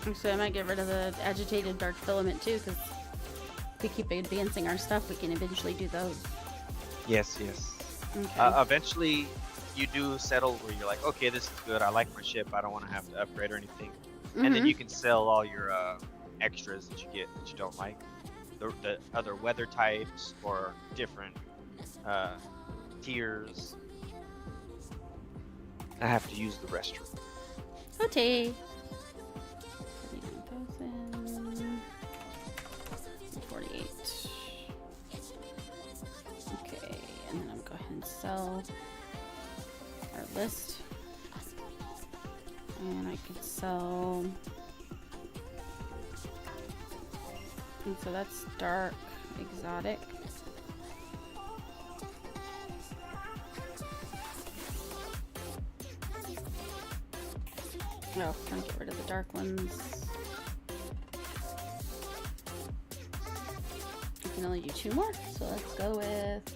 Speaker 1: Actually, I might get rid of the agitated dark filament too, because if we keep advancing our stuff, we can eventually do those.
Speaker 5: Yes, yes.
Speaker 1: Okay.
Speaker 5: Eventually, you do settle where you're like, okay, this is good. I like my ship. I don't want to have to upgrade or anything. And then
Speaker 1: Mhm.
Speaker 5: you can sell all your extras that you get that you don't like. The other weather types or different tiers. I have to use the restroom.
Speaker 1: Okay. 39,000. 48. Okay, and then I'm gonna go ahead and sell our list. And I could sell. And so that's dark, exotic. Oh, I'm gonna get rid of the dark ones. I can only do 2 more, so let's go with.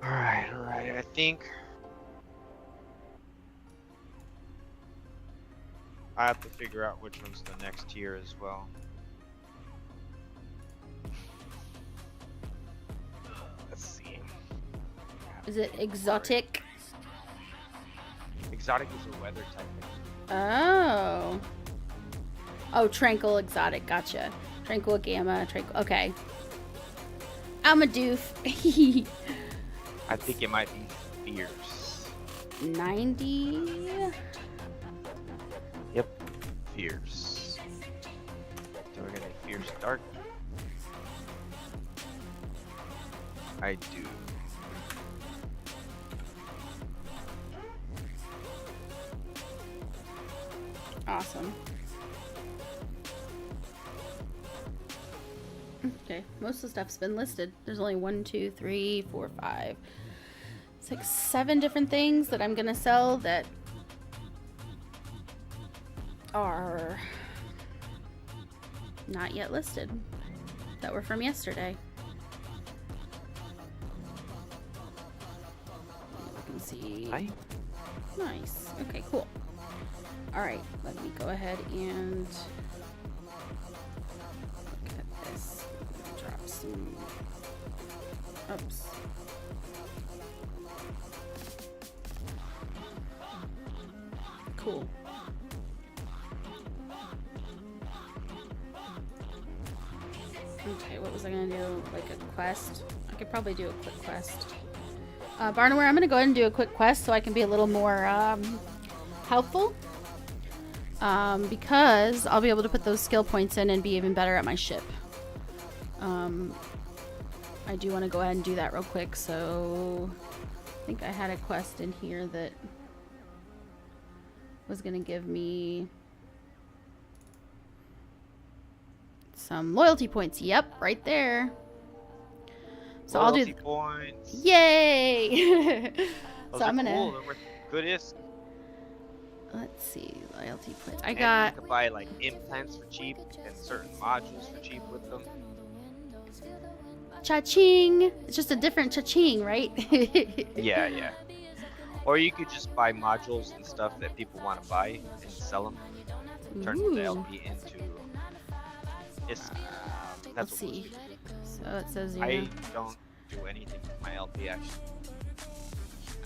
Speaker 5: All right. I think I have to figure out which one's the next tier as well. Let's see.
Speaker 1: Is it exotic?
Speaker 5: Exotic is a weather type.
Speaker 1: Oh. Oh, tranquil exotic. Gotcha. Tranquil gamma. Tranquil. Okay. I'm a doof.
Speaker 5: I think it might be fierce.
Speaker 1: 90.
Speaker 5: Yep, fierce. So we're gonna fierce dark. I do.
Speaker 1: Awesome. Okay, most of the stuff's been listed. There's only 1, 2, 3, 4, 5, 6, 7 different things that I'm gonna sell that are not yet listed, that were from yesterday. You can see.
Speaker 5: Hi.
Speaker 1: Nice. Okay, cool. All right, let me go ahead and look at this. Drop some. Oops. Cool. Okay, what was I gonna do? Like a quest? I could probably do a quick quest. Barnaware, I'm gonna go ahead and do a quick quest so I can be a little more helpful. Because I'll be able to put those skill points in and be even better at my ship. I do want to go ahead and do that real quick. So I think I had a quest in here that was gonna give me some loyalty points. Yep, right there. So
Speaker 5: Loyalty
Speaker 1: I'll do.
Speaker 5: points.
Speaker 1: Yay!
Speaker 5: Those
Speaker 1: So
Speaker 5: are
Speaker 1: I'm gonna.
Speaker 5: cool. They're worth goodies.
Speaker 1: Let's see, loyalty points. I
Speaker 5: And
Speaker 1: got.
Speaker 5: you can buy like implants for cheap and certain modules for cheap with them.
Speaker 1: Cha-ching! It's just a different cha-ching, right?
Speaker 5: Yeah, yeah. Or you could just buy modules and stuff that people want to buy and sell them. Turn the
Speaker 1: Ooh.
Speaker 5: LP into. It's.
Speaker 1: Let's
Speaker 5: That's what
Speaker 1: see. So it says
Speaker 5: I
Speaker 1: you.
Speaker 5: don't do anything with my LP actually.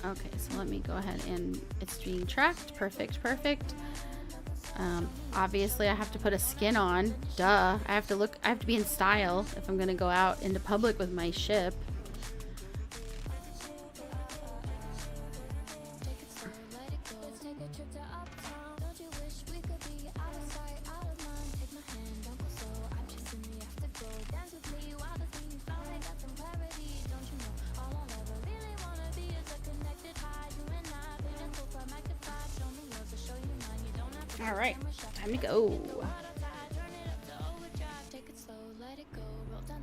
Speaker 1: Okay, so let me go ahead and it's being tracked. Perfect, perfect. Obviously I have to put a skin on. Duh. I have to be in style if I'm gonna go out into public with my ship. All right, time to go.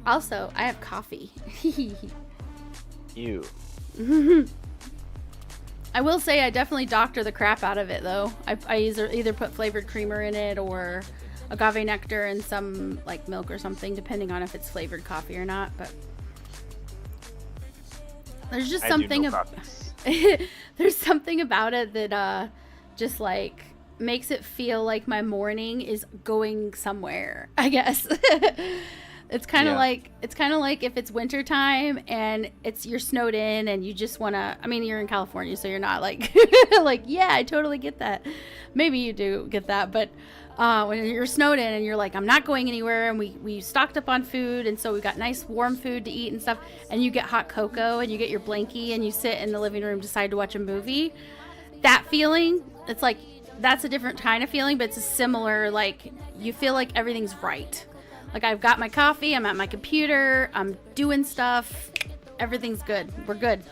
Speaker 1: Also, I have coffee.
Speaker 5: You.
Speaker 1: I will say I definitely doctor the crap out of it though. I either put flavored creamer in it or agave nectar and some like milk or something, depending on if it's flavored coffee or not. But there's just something there's something about it that just like makes it feel like my morning is going somewhere, I guess. It's kind of like if it's winter time and you're snowed in and you just want to, I mean, you're in California, so you're not like like, yeah, I totally get that. Maybe you do get that, but when you're snowed in and you're like, I'm not going anywhere, and we stocked up on food, and so we got nice warm food to eat and stuff, and you get hot cocoa and you get your blankie and you sit in the living room, decide to watch a movie. That feeling, it's like, that's a different kind of feeling, but it's a similar, like, you feel like everything's right. Like, I've got my coffee, I'm at my computer, I'm doing stuff, everything's good. We're good.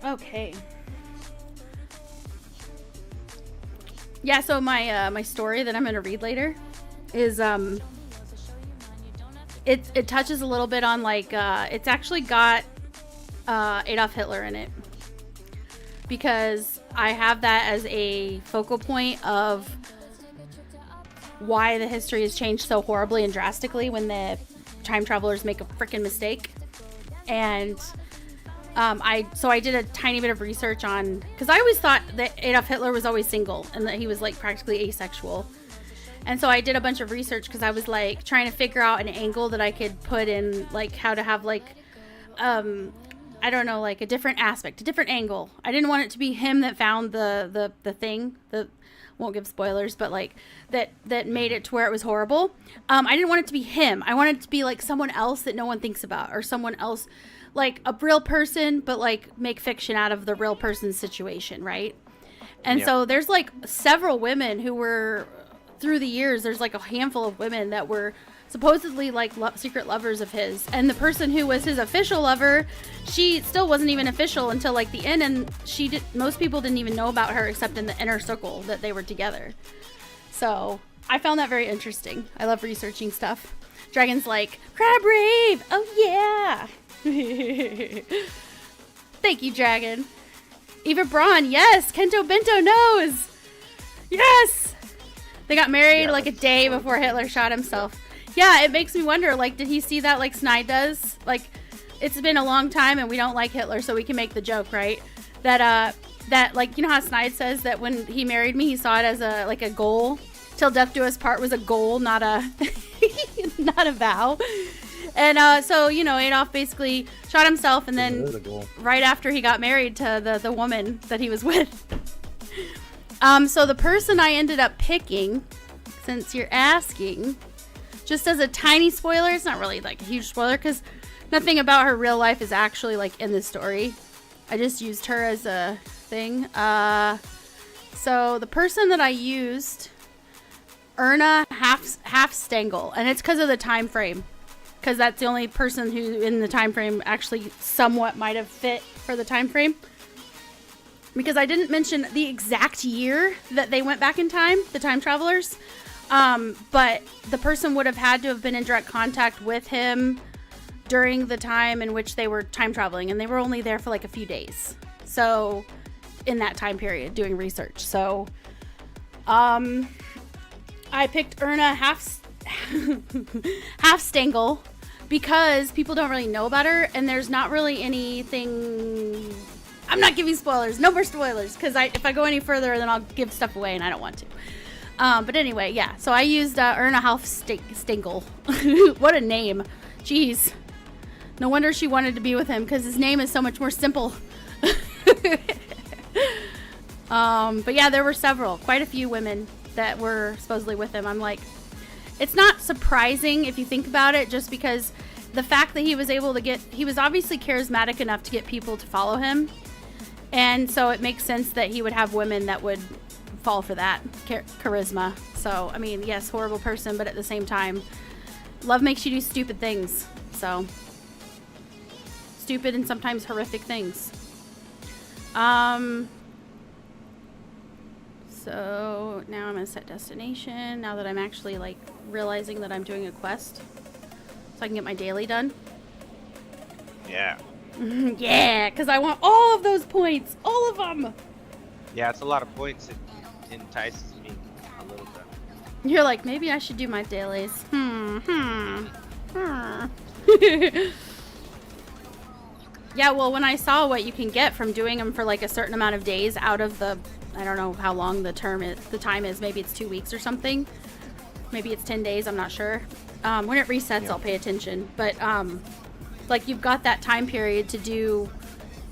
Speaker 1: Okay. Yeah, so my story that I'm going to read later is, it touches a little bit on, like, it's actually got Adolf Hitler in it. Because I have that as a focal point of why the history has changed so horribly and drastically when the time travelers make a freaking mistake. And I did a tiny bit of research on, because I always thought that Adolf Hitler was always single and that he was like practically asexual. And so I did a bunch of research because I was like trying to figure out an angle that I could put in, like how to have like I don't know, like a different aspect, a different angle. I didn't want it to be him that found the thing, that won't give spoilers, but like that made it to where it was horrible. I didn't want it to be him. I wanted it to be like someone else that no one thinks about, or someone else, like a real person, but like make fiction out of the real person's situation, right? And so there's like several women who were, through the years, there's like a handful of women that were supposedly like secret lovers of his, and the person who was his official lover, she still wasn't even official until like the end, and most people didn't even know about her except in the inner circle that they were together. So I found that very interesting. I love researching stuff. Dragon's like, crab rave, oh yeah. Thank you, Dragon. Eva Braun, yes. Kento Bento knows, yes. They got married like a day before Hitler shot himself. Yeah, it makes me wonder, like, did he see that like Snide does? Like, it's been a long time and we don't like Hitler, so we can make the joke, right? That, like, you know how Snide says that when he married me, he saw it as a goal? Till death do us part was a goal, not a, not a vow. And, so, you know, Adolf basically shot himself, and then right after he got married to the woman that he was with. So the person I ended up picking, since you're asking, just as a tiny spoiler, it's not really like a huge spoiler because nothing about her real life is actually like in this story. I just used her as a thing. So the person that I used, Erna Halfstengel, and it's because of the time frame, because that's the only person who in the time frame actually somewhat might have fit for the time frame. Because I didn't mention the exact year that they went back in time, the time travelers. But the person would have had to have been in direct contact with him during the time in which they were time traveling. And they were only there for like a few days. So, in that time period, doing research. So, I picked Erna Halfstengel because people don't really know about her. And there's not really anything... I'm not giving spoilers. No more spoilers. Because if I go any further, then I'll give stuff away, and I don't want to. But anyway, yeah. So I used Erna Halfstengel. What a name. Jeez. No wonder she wanted to be with him, because his name is so much more simple. But yeah, there were quite a few women that were supposedly with him. I'm like, it's not surprising if you think about it, just because the fact that he was able to he was obviously charismatic enough to get people to follow him. And so it makes sense that he would have women that would fall for that charisma. So, I mean, yes, horrible person, but at the same time, love makes you do stupid things. So, stupid and sometimes horrific things. So now I'm gonna set destination, now that I'm actually like realizing that I'm doing a quest, so I can get my daily done.
Speaker 5: Yeah.
Speaker 1: Yeah, because I want all of those points. All of them.
Speaker 5: Yeah, it's a lot of points. It entices me a little bit.
Speaker 1: You're like, maybe I should do my dailies. Yeah, well, when I saw what you can get from doing them for like a certain amount of days out of the, I don't know how long the time is. Maybe it's 2 weeks or something. Maybe it's 10 days. I'm not sure. When it resets,
Speaker 5: Yeah.
Speaker 1: I'll pay attention. But like you've got that time period to do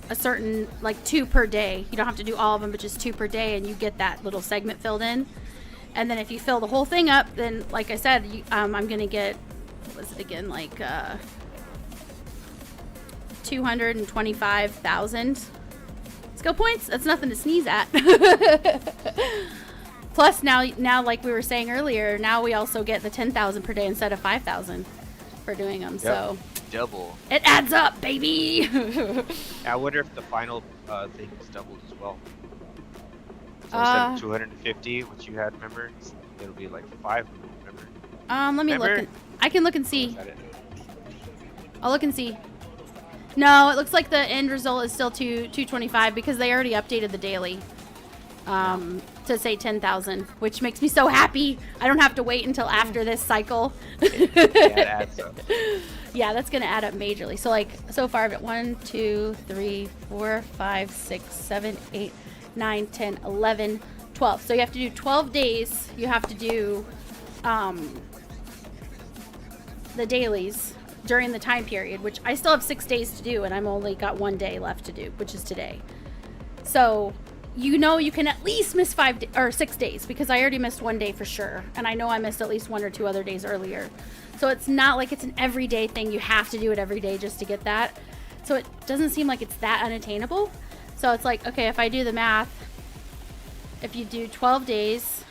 Speaker 1: a certain, like 2 per day. You don't have to do all of them, but just 2 per day, and you get that little segment filled in. And then if you fill the whole thing up, then like I said, I'm gonna get, what was it again, like 225,000 skill points. That's nothing to sneeze at. Plus now like we were saying earlier, now we also get the 10,000 per day instead of 5,000 for doing them.
Speaker 5: Yep.
Speaker 1: So
Speaker 5: Double.
Speaker 1: it adds up, baby.
Speaker 5: I wonder if the final thing is doubled as well. So instead of 250, which you had, remember, it'll be like 500. Remember?
Speaker 1: Let me
Speaker 5: Remember?
Speaker 1: look. I can look and
Speaker 5: Or
Speaker 1: see.
Speaker 5: is that it?
Speaker 1: I'll look and see. No, it looks like the end result is still 225 because they already updated the daily to say 10,000, which makes me so happy. I don't have to wait until after this cycle.
Speaker 5: Yeah, it adds up.
Speaker 1: Yeah, that's gonna add up majorly. So like so far I've got 1, 2, 3, 4, 5, 6, 7, 8, 9, 10, 11, 12. So you have to do 12 days. You have to do the dailies during the time period, which I still have 6 days to do, and I'm only got 1 day left to do, which is today. So you know you can at least miss 6 days, because I already missed 1 day for sure, and I know I missed at least 1 or 2 other days earlier. So it's not like it's an everyday thing. You have to do it every day just to get that. So it doesn't seem like it's that unattainable. So it's like, okay, if I do the math, if you do 12 days,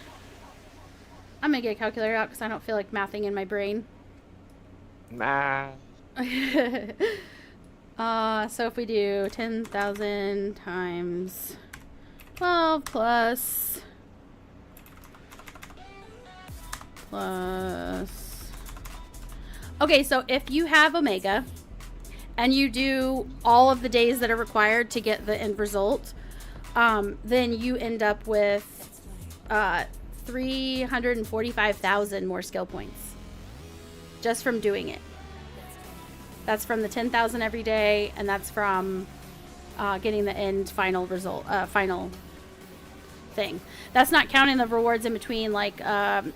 Speaker 1: I'm gonna get a calculator out because I don't feel like mathing in my brain.
Speaker 5: Math.
Speaker 1: So if we do 10,000 times 12 plus okay, so if you have Omega and you do all of the days that are required to get the end result, then you end up with 345,000 more skill points just from doing it. That's from the 10,000 every day, and that's from getting the end final result, final thing. That's not counting the rewards in between. Like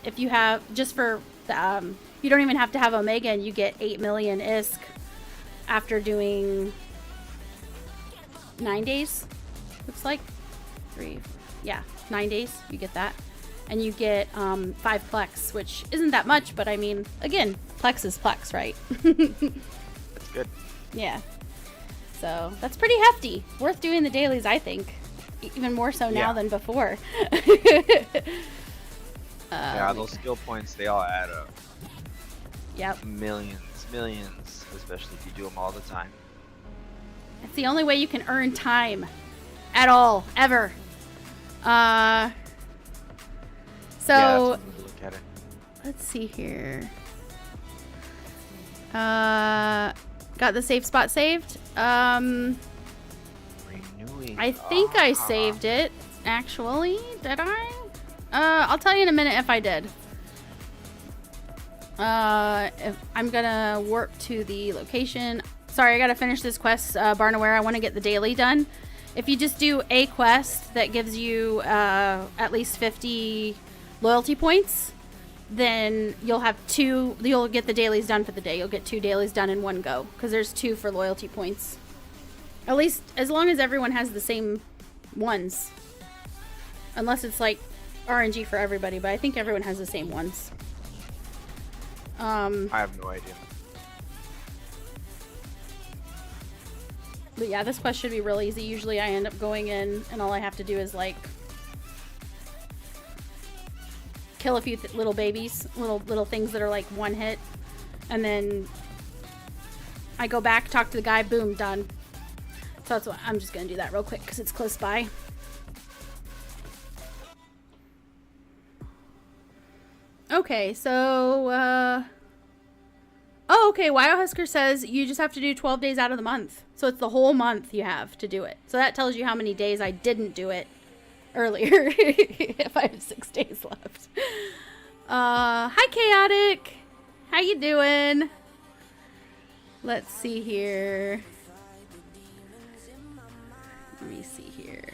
Speaker 1: if you have just for the, you don't even have to have Omega, and you get 8 million ISK after doing 9 days. Looks like 9 days. You get that, and you get 5 Plex, which isn't that much, but I mean, again, Plex is Plex, right?
Speaker 5: That's good.
Speaker 1: Yeah. So that's pretty hefty. Worth doing the dailies, I think. Even more so now
Speaker 5: Yeah.
Speaker 1: than before.
Speaker 5: Yeah, those skill points, they all add up.
Speaker 1: Yep.
Speaker 5: Millions, especially if you do them all the time.
Speaker 1: It's the only way you can earn time at all, ever.
Speaker 5: Yeah,
Speaker 1: So
Speaker 5: that's one way to look at it.
Speaker 1: let's see here. Got the save spot saved.
Speaker 5: Renewing.
Speaker 1: I think I saved it. Actually, did I? I'll tell you in a minute if I did. If I'm gonna warp to the location. Sorry, I gotta finish this quest, Barnaware. I want to get the daily done. If you just do a quest that gives you at least 50 loyalty points, then you'll get the dailies done for the day. You'll get 2 dailies done in one go, because there's 2 for loyalty points. At least as long as everyone has the same ones. Unless it's like RNG for everybody, but I think everyone has the same ones.
Speaker 5: I have no idea.
Speaker 1: But yeah, this quest should be real easy. Usually I end up going in and all I have to do is like kill a few little babies, little things that are like one hit, and then I go back, talk to the guy, boom, done. So that's what I'm just gonna do that real quick because it's close by. Okay, so Oh, okay. Husker says you just have to do 12 days out of the month. So it's the whole month you have to do it. So that tells you how many days I didn't do it earlier. If I have 6 days left. Hi, Chaotic. How you doing? Let's see here. Let me see here.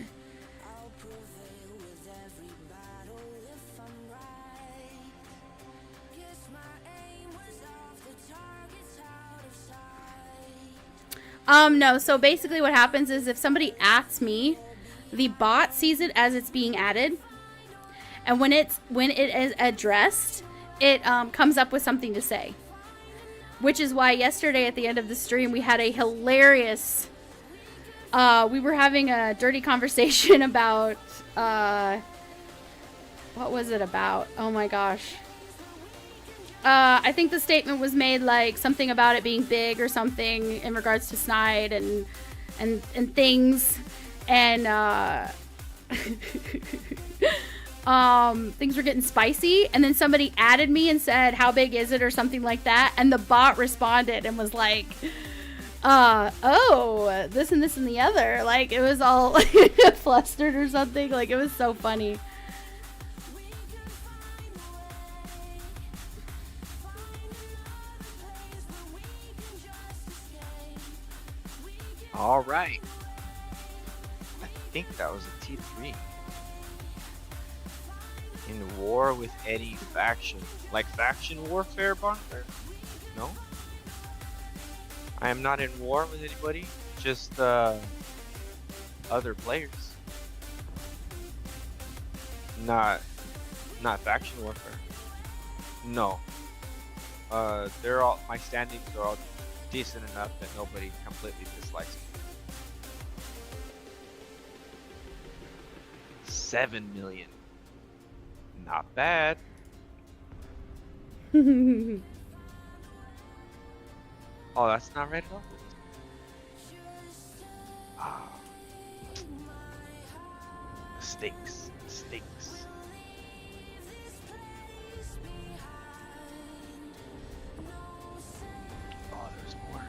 Speaker 1: No, so basically what happens is if somebody asks me, the bot sees it as it's being added. And when it is addressed, it comes up with something to say. Which is why yesterday at the end of the stream, we had a hilarious... we were having a dirty conversation about... what was it about? Oh my gosh. I think the statement was made like something about it being big or something in regards to Snide and things. And things were getting spicy, and then somebody added me and said, how big is it, or something like that, and the bot responded and was like, oh, this and this and the other. Like, it was all flustered or something. Like, it was so funny.
Speaker 5: All right. I think that was a T3. In war with any faction. Like faction warfare, Bonfire? No? I am not in war with anybody. Just other players. Not faction warfare. No. They're all, my standings are all decent enough that nobody completely dislikes me. 7 million. Not bad. Oh, that's not red at all? Ah. Mistakes. Mistakes. Oh, there's more.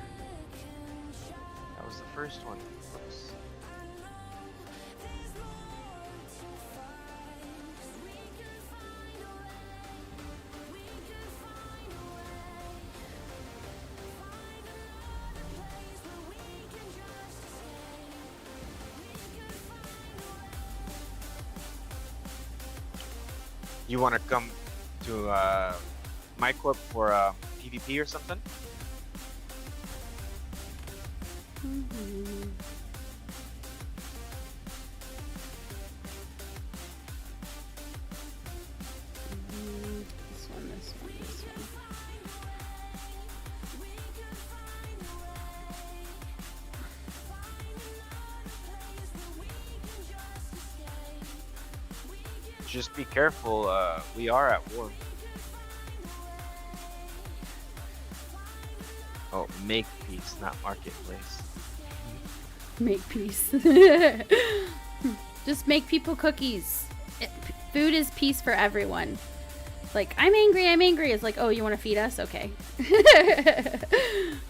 Speaker 5: That was the first one. Whoops. You want to come to my corp for PvP or something?
Speaker 1: This one, this one, this one.
Speaker 5: Just be careful, we are at war. Oh, make peace, not marketplace.
Speaker 1: Make peace. Just make people cookies. Food is peace for everyone. Like, I'm angry. It's like, oh, you want to feed us? Okay.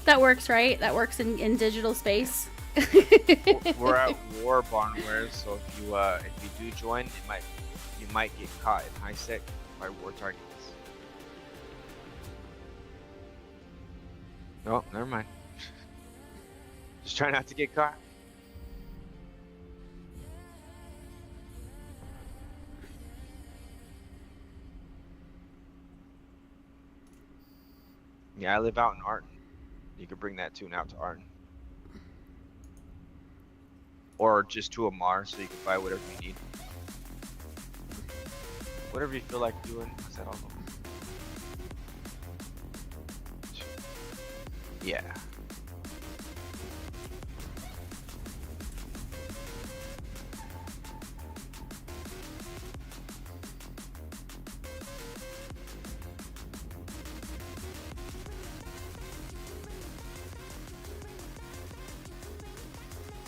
Speaker 1: That works, right? That works in digital space.
Speaker 5: We're at war, Barnware, so if you do join, you might get caught in high sec by war targets. Oh, never mind. Just try not to get caught. Yeah, I live out in Arton. You could bring that tune out to Arton. Or just to Amar so you can buy whatever you need. Whatever you feel like doing, is that all? Yeah.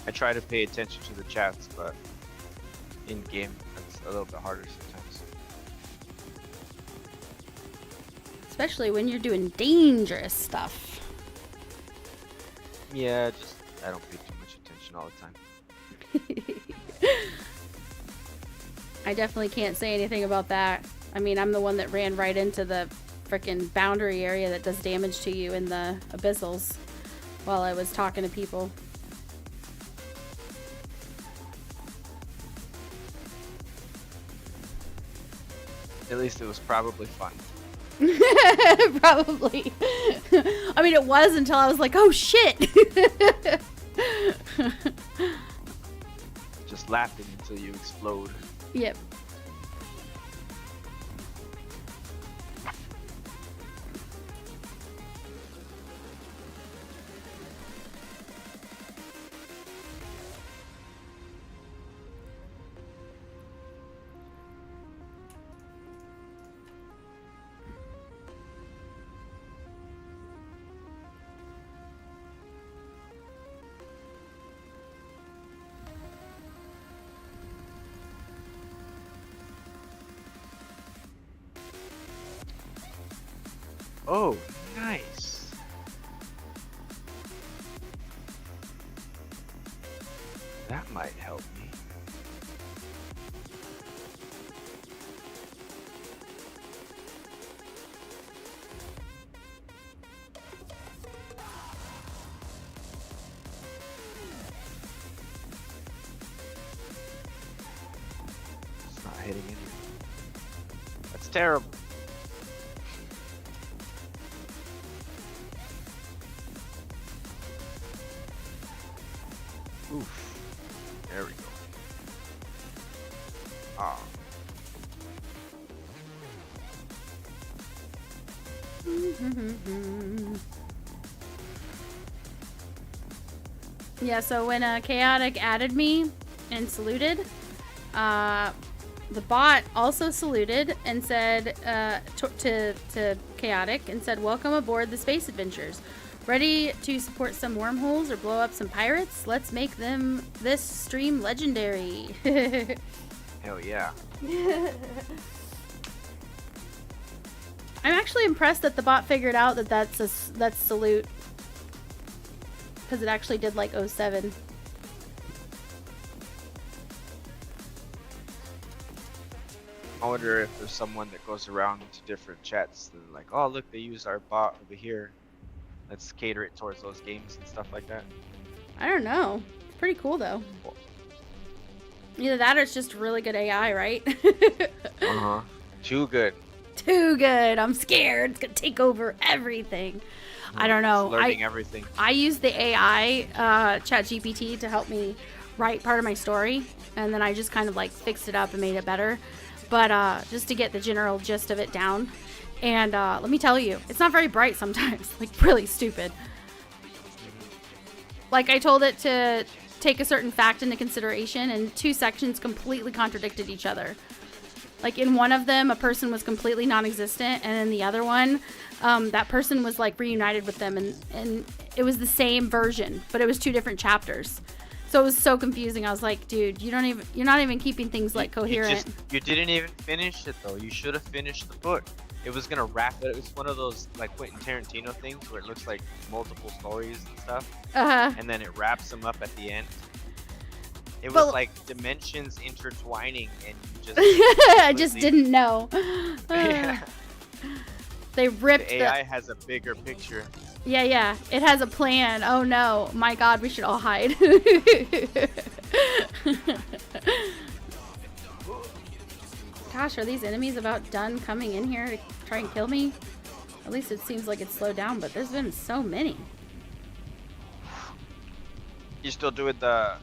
Speaker 5: I try to pay attention to the chats, but in game, it's a little bit harder sometimes.
Speaker 1: Especially when you're doing dangerous stuff.
Speaker 5: Yeah, just I don't pay too much attention all the time.
Speaker 1: I definitely can't say anything about that. I mean, I'm the one that ran right into the frickin' boundary area that does damage to you in the abyssals while I was talking to people.
Speaker 5: At least it was probably fun.
Speaker 1: Probably. I mean, it was until I was like, oh shit.
Speaker 5: Just laughing until you explode.
Speaker 1: Yep.
Speaker 5: Oh, nice. That might help me. It's not hitting anything. That's terrible. Oof. There we go. Ah.
Speaker 1: Yeah, so when Chaotic added me and saluted, the bot also saluted and said to Chaotic and said, "Welcome aboard the Space Adventures. Ready to support some wormholes or blow up some pirates? Let's make this stream legendary."
Speaker 5: Hell yeah.
Speaker 1: I'm actually impressed that the bot figured out that that's salute, because it actually did like 07.
Speaker 5: I wonder if there's someone that goes around to different chats and like, oh look, they use our bot over here. Let's cater it towards those games and stuff like that.
Speaker 1: I don't know. It's pretty cool though. Either that or it's just really good AI, right?
Speaker 5: Uh-huh. Too good.
Speaker 1: Too good. I'm scared. It's gonna take over everything. I don't know.
Speaker 5: It's learning everything.
Speaker 1: I use the AI ChatGPT to help me write part of my story, and then I just kind of like fixed it up and made it better. But just to get the general gist of it down. And let me tell you, it's not very bright sometimes. Like really stupid. Like I told it to take a certain fact into consideration, and two sections completely contradicted each other. Like in one of them, a person was completely non-existent, and in the other one, that person was like reunited with them, and it was the same version, but it was two different chapters. So it was so confusing. I was like, dude, you're not even keeping things like coherent.
Speaker 5: You didn't even finish it though. You should have finished the book. It was gonna wrap it. It was one of those like Quentin Tarantino things where it looks like multiple stories and stuff, and then it wraps them up at the end. It was like dimensions intertwining, and you just
Speaker 1: I just didn't know.
Speaker 5: Yeah.
Speaker 1: They ripped
Speaker 5: the AI has a bigger picture.
Speaker 1: Yeah, it has a plan. Oh no, my God, we should all hide. Gosh, are these enemies about done coming in here to try and kill me? At least it seems like it's slowed down, but there's been so many.
Speaker 5: You still doing the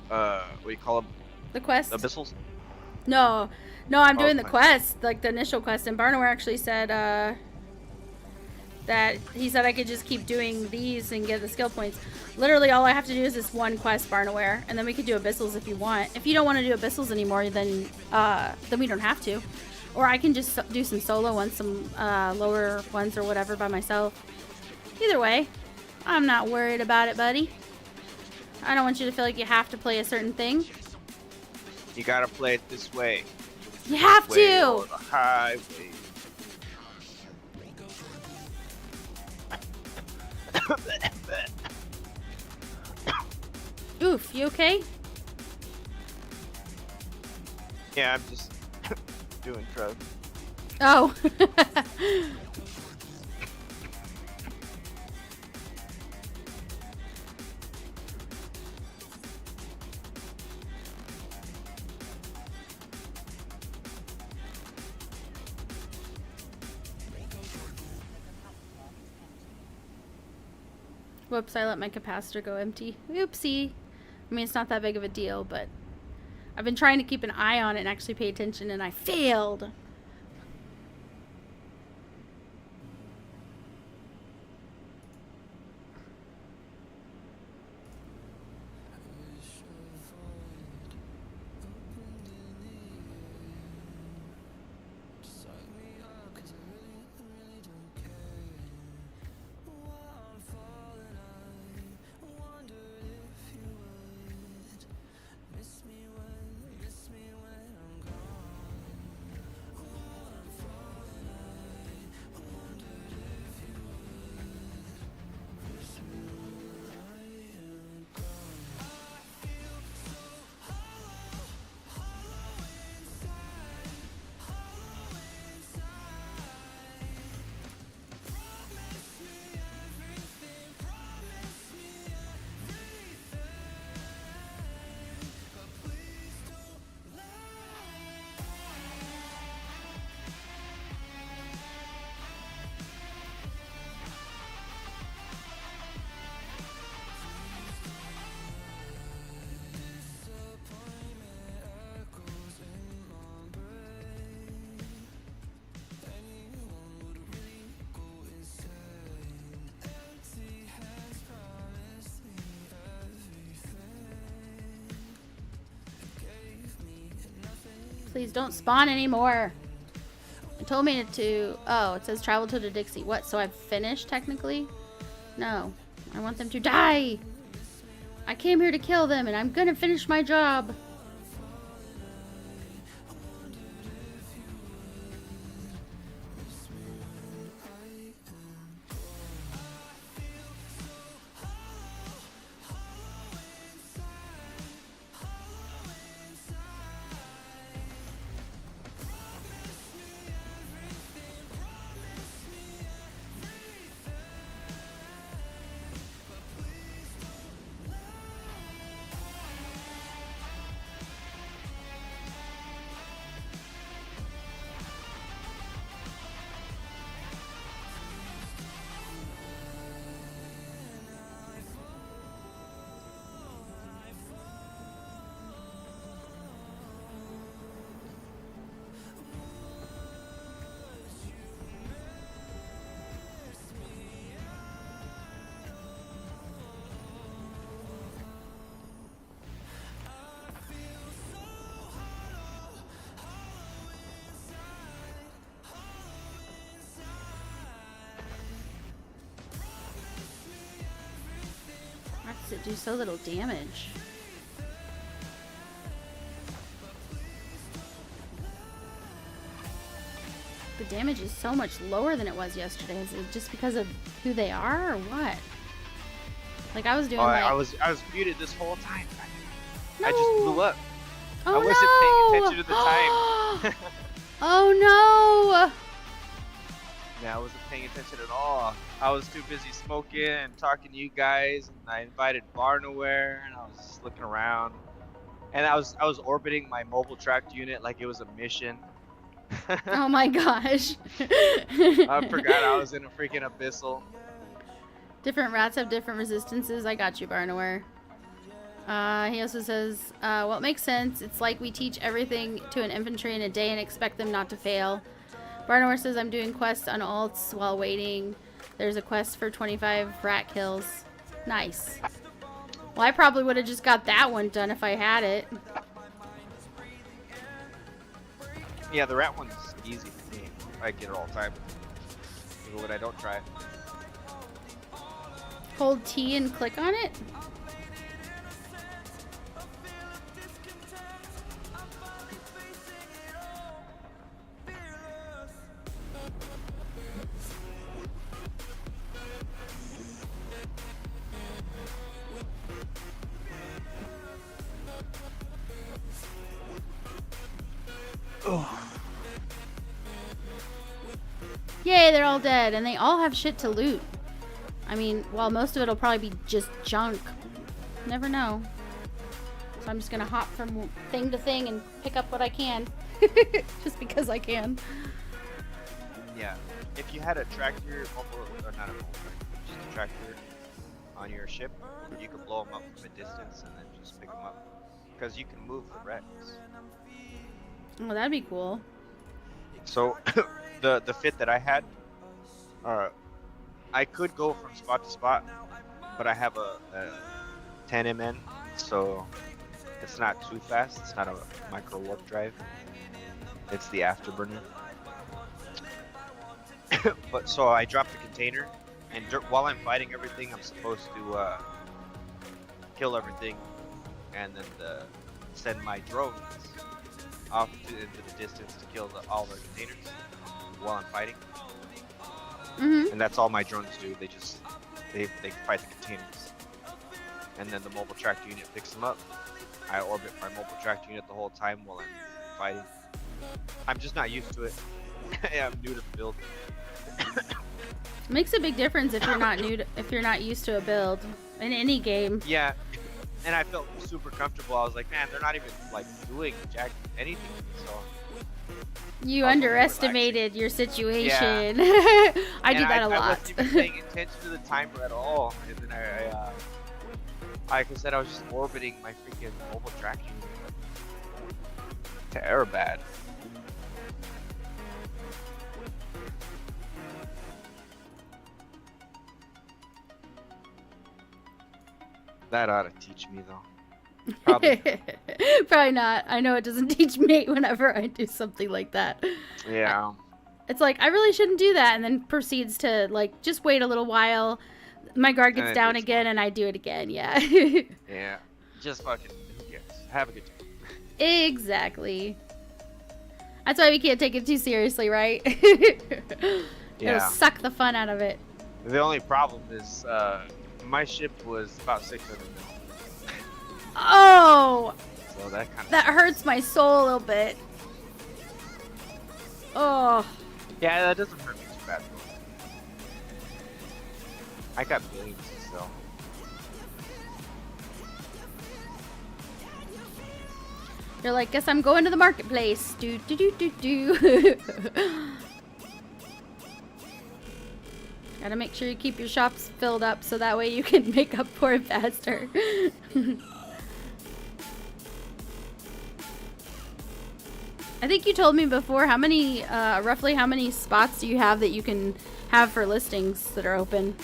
Speaker 5: what do you call them?
Speaker 1: The quest?
Speaker 5: Abyssals?
Speaker 1: No, I'm doing the quest, like the initial quest. And Barnaware actually said that he said I could just keep doing these and get the skill points. Literally, all I have to do is this one quest, Barnaware, and then we could do abyssals if you want. If you don't want to do abyssals anymore, then we don't have to. Or I can just do some solo ones, some lower ones or whatever by myself. Either way, I'm not worried about it, buddy. I don't want you to feel like you have to play a certain thing.
Speaker 5: You gotta play it this way.
Speaker 1: You have to!
Speaker 5: Or the highway.
Speaker 1: Oof, you okay?
Speaker 5: Yeah, I'm just doing drugs.
Speaker 1: Oh. Whoops, I let my capacitor go empty. Oopsie. I mean, it's not that big of a deal, but I've been trying to keep an eye on it and actually pay attention, and I failed. Please don't spawn anymore. It told me to... Oh, it says travel to the Dixie. What? So I've finished, technically? No. I want them to die. I came here to kill them, and I'm gonna finish my job. Why does it do so little damage? The damage is so much lower than it was yesterday. Is it just because of who they are or what? Like I was doing like...
Speaker 5: I was muted this whole time.
Speaker 1: No.
Speaker 5: I just blew up.
Speaker 1: Oh,
Speaker 5: I wasn't paying attention to the time.
Speaker 1: Oh no!
Speaker 5: Yeah, I wasn't paying attention at all. I was too busy smoking and talking to you guys, and I invited Barnaware, and I was just looking around. And I was orbiting my mobile tracked unit like it was a mission.
Speaker 1: Oh my gosh.
Speaker 5: I forgot I was in a freaking abyssal.
Speaker 1: Different rats have different resistances. I got you, Barnaware. He also says, well, it makes sense. It's like we teach everything to an infantry in a day and expect them not to fail. Barnaware says, I'm doing quests on alts while waiting. There's a quest for 25 rat kills. Nice. Well, I probably would have just got that one done if I had it.
Speaker 5: Yeah, the rat one's easy for me. I get it all the time. Even when I don't try.
Speaker 1: Hold T and click on it? Yay, they're all dead, and they all have shit to loot. I mean, while most of it'll probably be just junk. Never know. So I'm just gonna hop from thing to thing and pick up what I can. Just because I can.
Speaker 5: Yeah. If you had a tractor, mobile, or not a mobile tractor, just a tractor on your ship, you could blow them up from a distance and then just pick them up. Because you can move the wrecks.
Speaker 1: Oh, that'd be cool.
Speaker 5: So, the fit that I had, I could go from spot to spot, but I have a 10 MN, so it's not too fast. It's not a micro warp drive. It's the afterburner. But so I dropped the container, and while I'm fighting everything, I'm supposed to kill everything, and then send my drones off into the distance to kill all the containers while I'm fighting. And that's all my drones do. They just they fight the containers, and then the mobile tractor unit picks them up. I orbit my mobile tractor unit the whole time while I'm fighting. I'm just not used to it. I'm new to the build.
Speaker 1: Makes a big difference if you're not if you're not used to a build in any game.
Speaker 5: Yeah, and I felt super comfortable. I was like, man, they're not even like doing anything. So
Speaker 1: you underestimated your situation.
Speaker 5: Yeah.
Speaker 1: I do that a lot.
Speaker 5: I wasn't even paying attention to the timer at all. And then I like I said, I was just orbiting my freaking mobile tracking to Aerobad. That ought to teach me though. Probably.
Speaker 1: Probably not. I know it doesn't teach me whenever I do something like that.
Speaker 5: Yeah.
Speaker 1: It's like, I really shouldn't do that, and then proceeds to, like, just wait a little while. My guard gets down again, and I do it again, yeah.
Speaker 5: Yeah. Just fucking, who cares? Have a good time.
Speaker 1: Exactly. That's why we can't take it too seriously, right?
Speaker 5: Yeah.
Speaker 1: It'll suck the fun out of it.
Speaker 5: The only problem is, my ship was about 600 mil.
Speaker 1: Oh!
Speaker 5: So
Speaker 1: that hurts my soul a little bit. Oh.
Speaker 5: Yeah, that doesn't hurt me too bad. I got billions still.
Speaker 1: You're like, guess I'm going to the marketplace. Do do do do do. Gotta make sure you keep your shops filled up so that way you can make up for it faster. I think you told me before how many, roughly how many spots do you have that you can have for listings that are open?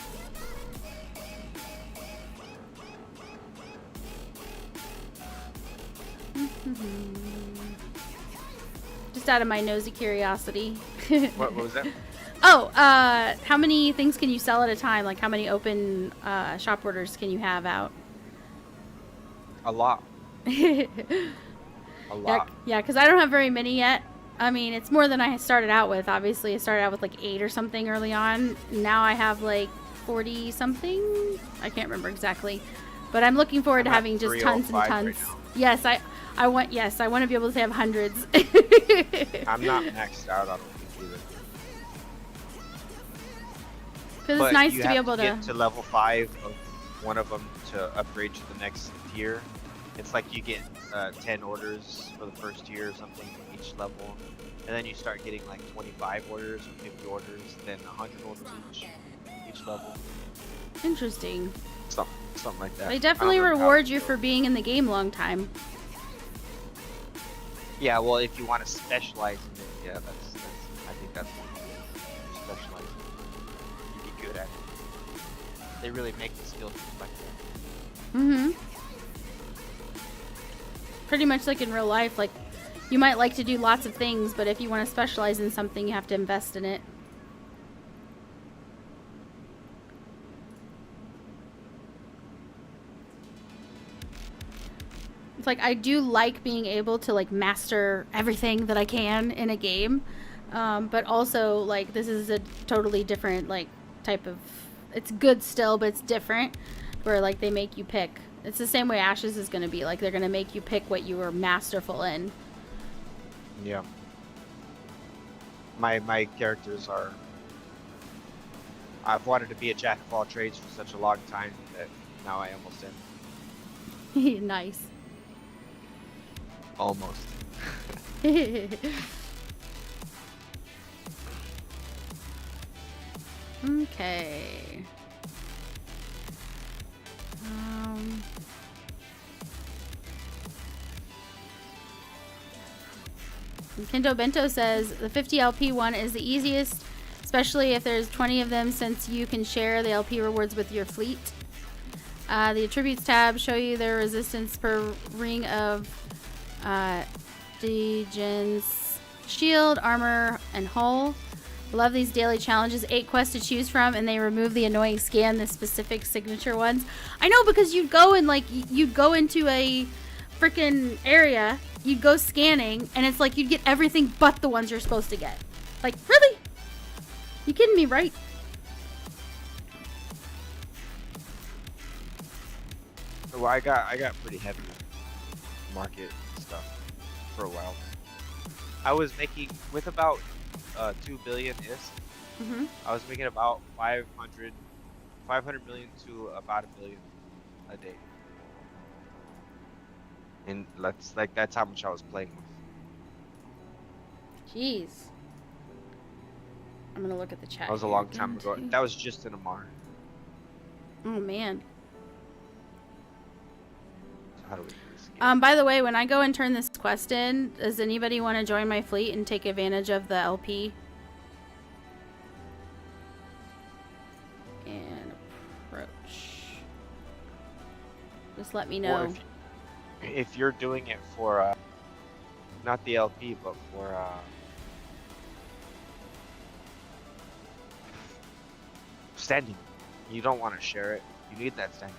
Speaker 1: Just out of my nosy curiosity.
Speaker 5: What was that?
Speaker 1: Oh, how many things can you sell at a time? Like, how many open shop orders can you have out?
Speaker 5: A lot. A lot.
Speaker 1: Yeah, because I don't have very many yet. I mean, it's more than I started out with. Obviously, I started out with like 8 or something early on. Now I have like 40 something. I can't remember exactly. But I'm looking forward to having just tons and tons.
Speaker 5: Right,
Speaker 1: yes, I want to be able to have hundreds.
Speaker 5: I'm not maxed out on them either.
Speaker 1: Because it's nice to be able to
Speaker 5: get to level 5 of one of them to upgrade to the next tier. It's like you get 10 orders for the first tier or something each level, and then you start getting like 25 orders or 50 orders, then 100 orders each level.
Speaker 1: Interesting.
Speaker 5: Something like that.
Speaker 1: They definitely reward you for being in the game a long time.
Speaker 5: Yeah, well, if you want to specialize in it, yeah, that's I think that's what you specialize in. You get good at it. They really make the skill like that.
Speaker 1: Mm-hmm. Pretty much like in real life, like, you might like to do lots of things, but if you want to specialize in something, you have to invest in it. It's like, I do like being able to, like, master everything that I can in a game, but also, like, this is a totally different, like, type of, it's good still, but it's different, where, like, they make you pick. It's the same way Ashes is going to be. Like, they're going to make you pick what you were masterful in.
Speaker 5: Yeah. My characters are I've wanted to be a jack of all trades for such a long time that now I almost am.
Speaker 1: Nice.
Speaker 5: Almost.
Speaker 1: Okay. Kendo Bento says the 50 LP one is the easiest, especially if there's 20 of them, since you can share the LP rewards with your fleet. The attributes tab show you their resistance per ring of Degen's shield, armor, and hull. Love these daily challenges. 8 quests to choose from, and they remove the annoying scan the specific signature ones. I know, because you'd go and like you'd go into a freaking area, you'd go scanning, and it's like you'd get everything but the ones you're supposed to get. Like, really? You kidding me, right?
Speaker 5: Well, I got pretty heavy market stuff for a while. I was making with about 2 billion ISK. I was making about 500 million to about 1 billion a day. And that's how much I was playing with.
Speaker 1: Jeez. I'm gonna look at the chat.
Speaker 5: That was a long time ago. That was just in Amar.
Speaker 1: Oh man.
Speaker 5: So how do we do this again?
Speaker 1: By the way, when I go and turn this quest in, does anybody want to join my fleet and take advantage of the LP? And approach. Just let me know.
Speaker 5: Or if you're doing it for not the LP, but for standing, you don't want to share it. You need that standing.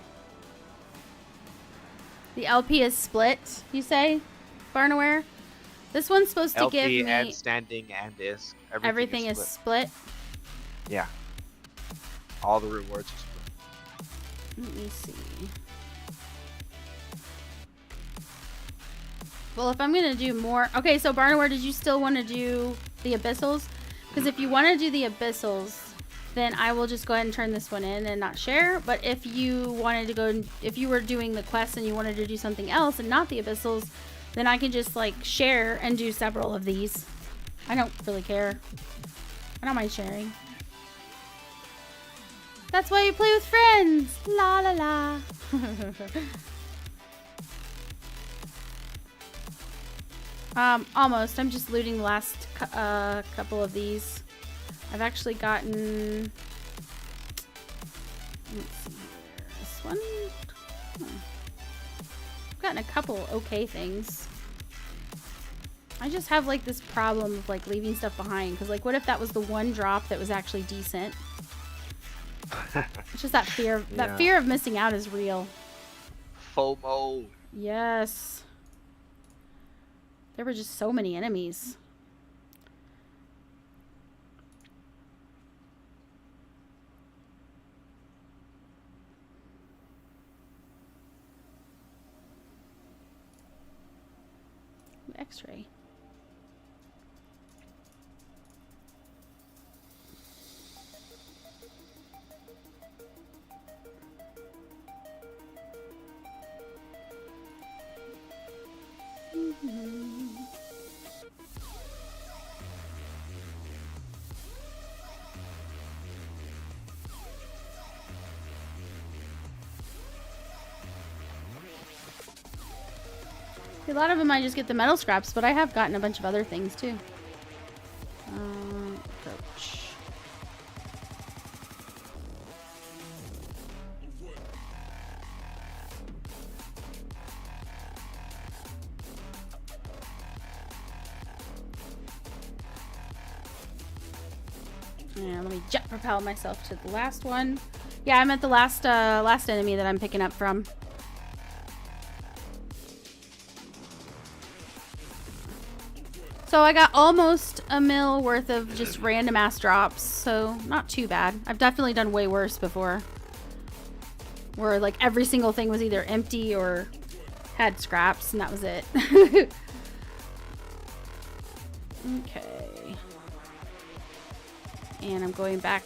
Speaker 1: The LP is split, you say, Barnaware? This one's supposed to give
Speaker 5: LP
Speaker 1: me
Speaker 5: and standing and ISK.
Speaker 1: everything is split.
Speaker 5: Yeah. All the rewards are split.
Speaker 1: Let me see. Well, if I'm gonna do more, okay. So Barnaware, did you still want to do the abyssals? Because if you want to do the abyssals, then I will just go ahead and turn this one in and not share. But if you wanted to go, if you were doing the quest and you wanted to do something else and not the abyssals, then I can just like share and do several of these. I don't really care. I don't mind sharing. That's why you play with friends. La la la. Almost. I'm just looting the last couple of these. I've actually gotten. Let's see here. This one. I've gotten a couple okay things. I just have like this problem of like leaving stuff behind, because like what if that was the one drop that was actually decent? It's just that fear. That fear of missing out is real.
Speaker 5: FOMO.
Speaker 1: Yes. There were just so many enemies. X-ray. A lot of them I just get the metal scraps, but I have gotten a bunch of other things too. Approach. Yeah, let me jet propel myself to the last one. Yeah, I'm at the last enemy that I'm picking up from. So I got almost a mil worth of just random ass drops, so not too bad. I've definitely done way worse before, where like every single thing was either empty or had scraps, and that was it. Okay. And I'm going back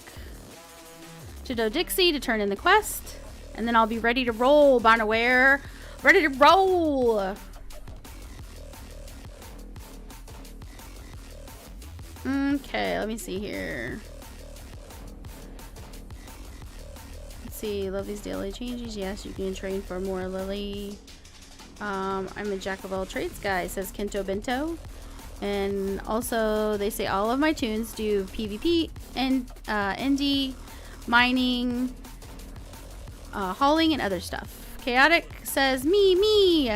Speaker 1: to Do Dixie to turn in the quest. And then I'll be ready to roll, Barnaware. Ready to roll! Okay, let me see here. Let's see, love these daily changes. Yes, you can train for more, Lily. I'm a jack of all trades guy, says Kento Bento. And also, they say all of my tunes do PvP and ND, mining, hauling, and other stuff. Chaotic says me.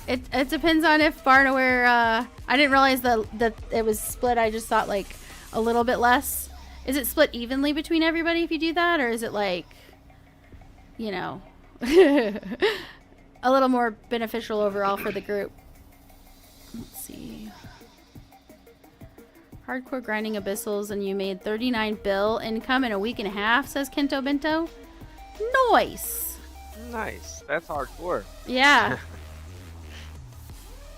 Speaker 1: It depends on if Barnaware. I didn't realize that it was split. I just thought like a little bit less. Is it split evenly between everybody if you do that, or is it like, you know, a little more beneficial overall for the group? Let's see. Hardcore grinding abyssals and you made 39 bill income in a week and a half, says Kento Bento. Nice.
Speaker 5: Nice. That's hardcore.
Speaker 1: Yeah.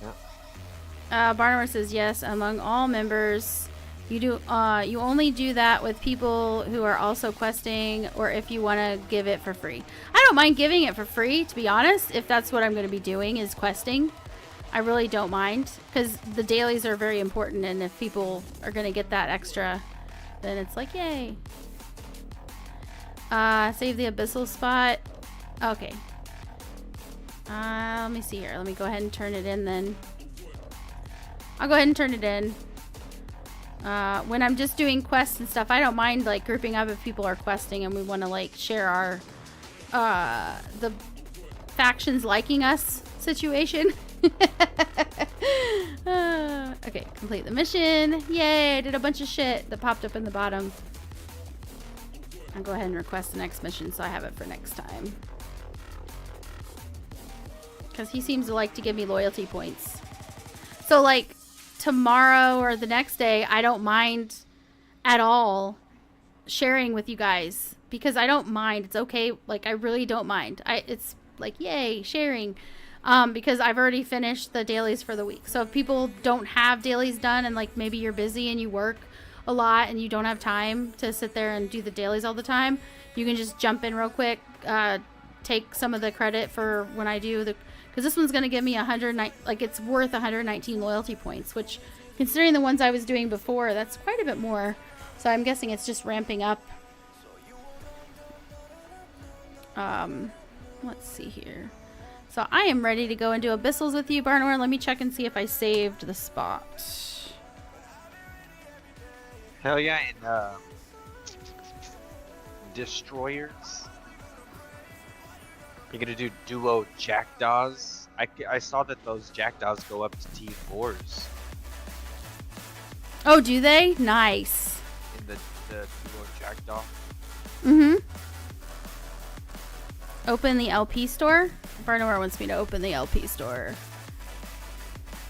Speaker 5: Yeah.
Speaker 1: Barnaware says yes. Among all members, you do. You only do that with people who are also questing, or if you want to give it for free. I don't mind giving it for free, to be honest. If that's what I'm going to be doing is questing, I really don't mind, because the dailies are very important, and if people are going to get that extra, then it's like, yay. Save the abyssal spot. Okay. Let me see here. Let me go ahead and turn it in then. I'll go ahead and turn it in. When I'm just doing quests and stuff, I don't mind like grouping up if people are questing and we want to like share our the factions liking us situation. Okay, complete the mission. Yay, I did a bunch of shit that popped up in the bottom. I'll go ahead and request the next mission so I have it for next time. Because he seems to like to give me loyalty points. So like tomorrow or the next day, I don't mind at all sharing with you guys. Because I don't mind. It's okay. Like I really don't mind. It's like, yay, sharing. Because I've already finished the dailies for the week. So if people don't have dailies done and like maybe you're busy and you work a lot and you don't have time to sit there and do the dailies all the time, you can just jump in real quick, take some of the credit for when I do the, because this one's going to give me 109, like it's worth 119 loyalty points, which considering the ones I was doing before, that's quite a bit more. So I'm guessing it's just ramping up. Let's see here. So I am ready to go and do abyssals with you, Barnaware. Let me check and see if I saved the spot.
Speaker 5: Hell yeah, and destroyers. You're gonna do duo jackdaws. I saw that those jackdaws go up to T4s
Speaker 1: Oh, do they? Nice.
Speaker 5: in the duo jackdaw.
Speaker 1: Mm-hmm. Open the LP store. Barnaware wants me to open the LP store.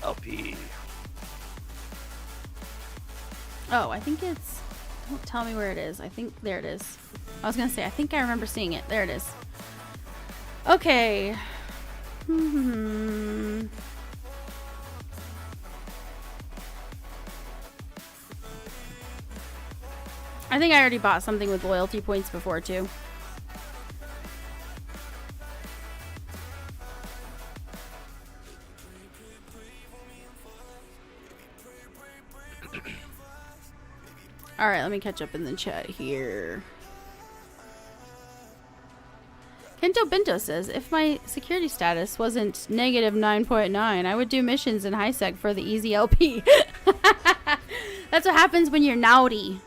Speaker 5: LP.
Speaker 1: Oh, I think it's... Don't tell me where it is. I think... There it is. I was going to say, I think I remember seeing it. There it is. Okay. I think I already bought something with loyalty points before, too. Alright, let me catch up in the chat here. Kento Bento says, if my security status wasn't negative 9.9, I would do missions in high sec for the easy LP. That's what happens when you're naughty.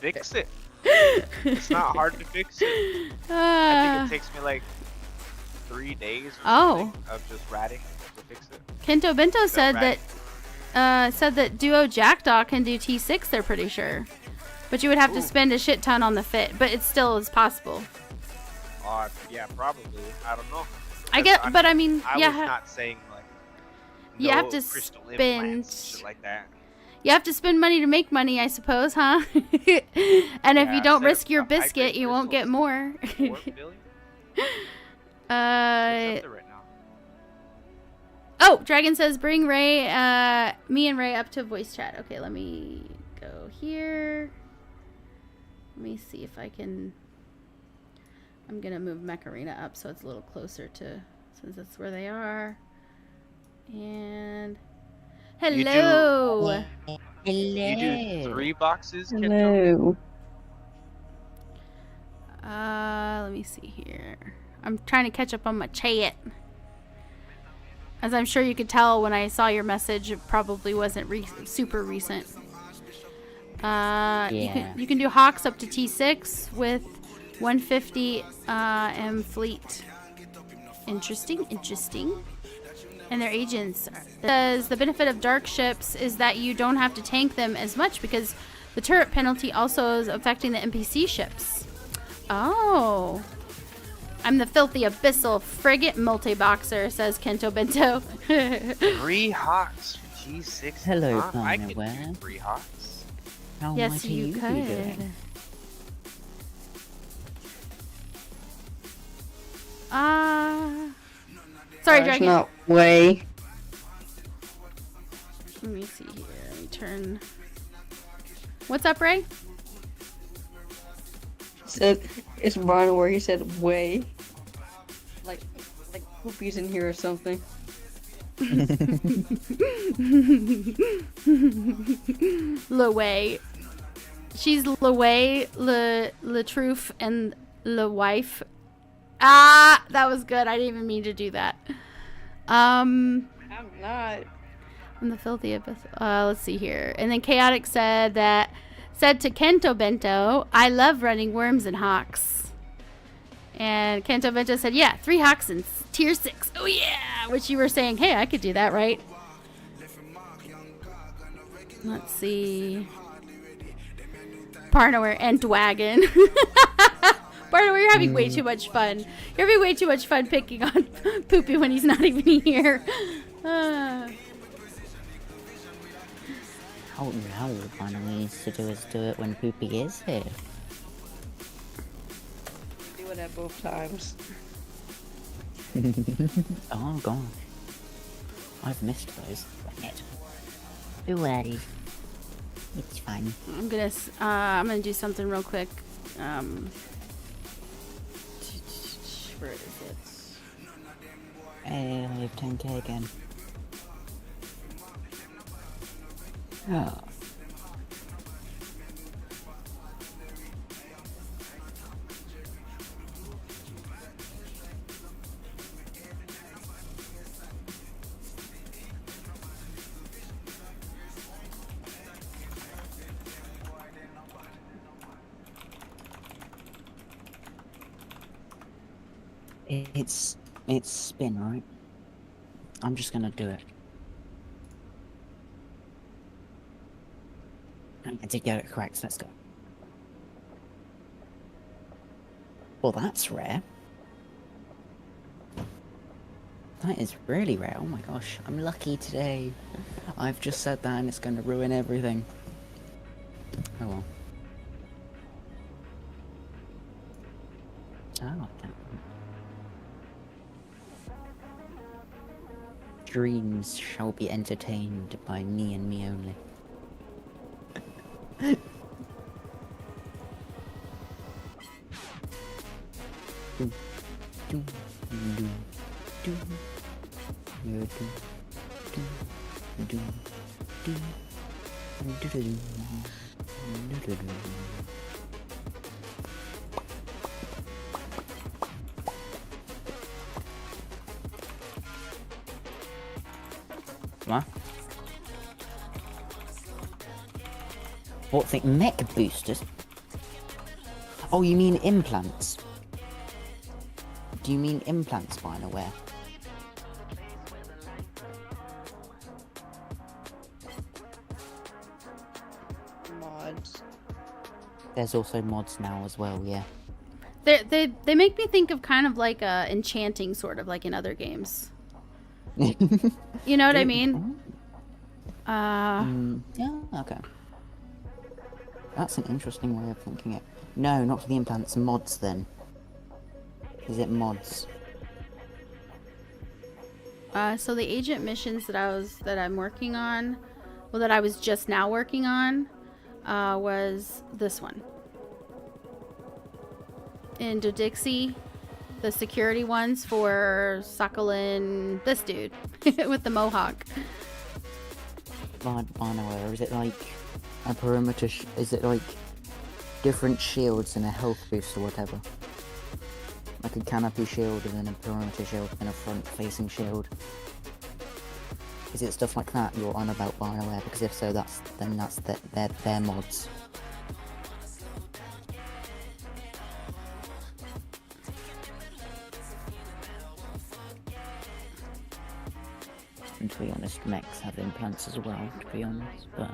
Speaker 5: Fix it. It's not hard to fix it. I think it takes me like 3 days or something of just ratting to fix it.
Speaker 1: Kento Bento said that Duo Jackdaw can do T6, they're pretty sure. But you would have to spend a shit ton on the fit, but it still is possible.
Speaker 5: Yeah, probably. I don't know.
Speaker 1: I get, but I mean,
Speaker 5: I
Speaker 1: yeah.
Speaker 5: was not saying like
Speaker 1: You have to
Speaker 5: crystal
Speaker 1: spend
Speaker 5: implants and shit like that.
Speaker 1: You have to spend money to make money, I suppose, huh? And if you don't risk your biscuit, you won't get more.
Speaker 5: 4 billion? What's up there right now?
Speaker 1: Oh, Dragon says bring Ray, me and Ray up to voice chat. Okay, let me go here. Let me see if I can. I'm gonna move Macarena up so it's a little closer to, since that's where they are. And hello.
Speaker 5: You do 3 boxes, Kento?
Speaker 7: Hello.
Speaker 1: Let me see here. I'm trying to catch up on my chat. As I'm sure you could tell when I saw your message, it probably wasn't super recent. You can do Hawks up to T6 with 150 M fleet. Interesting. And their agents. Says the benefit of dark ships is that you don't have to tank them as much because the turret penalty also is affecting the NPC ships. Oh. I'm the filthy abyssal frigate multi-boxer, says Kento Bento.
Speaker 5: 3 Hawks for G6.
Speaker 4: Hello,
Speaker 5: I could
Speaker 4: Barnaware.
Speaker 5: do 3 Hawks.
Speaker 4: How
Speaker 1: Yes,
Speaker 4: might
Speaker 1: you
Speaker 4: be
Speaker 1: could.
Speaker 4: doing?
Speaker 1: Sorry,
Speaker 7: There's
Speaker 1: Dragon.
Speaker 7: not way.
Speaker 1: Let me see here. Let me turn. What's up, Ray?
Speaker 7: Said it's Brian where he said way. Like Poopy's in here or something.
Speaker 1: Laway. She's Laway, Le Truth, and Le Wife. Ah, that was good. I didn't even mean to do that.
Speaker 7: I'm not.
Speaker 1: I'm the filthy abyss. Let's see here. And then Chaotic said to Kento Bento, I love running worms and hawks. And Kento Bento said, yeah, 3 hawks and tier 6. Oh yeah, which you were saying, hey, I could do that, right? Let's see. Barnaware and Dwagon. Barnaware, you're having way too much fun. You're having way too much fun picking on Poopy when he's not even here.
Speaker 4: Oh no, Barnaware needs to do is do it when Poopy is here.
Speaker 7: Do it at both times.
Speaker 4: Oh gosh. I've missed those. Don't worry. It's fine.
Speaker 1: I'm gonna do something real quick. Where is it?
Speaker 4: Hey, I have 10k again. Oh. It's spin, right? I'm just gonna do it. I did get it correct, so let's go. Well, that's rare. That is really rare. Oh my gosh, I'm lucky today. I've just said that and it's gonna ruin everything. Oh well. Oh, okay. Dreams shall be entertained by me and me only. What? What thing? Mech boosters? Oh, you mean implants? Do you mean implants, by the way?
Speaker 7: Mods.
Speaker 1: There's
Speaker 4: also mods now as well, yeah.
Speaker 1: They make me think of kind of like enchanting, sort of like in other games. You know what I mean?
Speaker 4: Yeah, okay. That's an interesting way of thinking it. No, not for the implants, mods then. Is it mods?
Speaker 1: So the agent missions that I'm working on, well, that I was just now working on, was this one. In Dodixie, the security ones for Sokolin, this dude with the mohawk.
Speaker 4: Barnaware, is it like a perimeter? Is it like different shields and a health boost or whatever? Like a canopy shield and then a perimeter shield and a front-facing shield. Is it stuff like that you're on about Barnaware? Because if so, that's their mods. And to be honest, mechs have implants as well, to be honest, but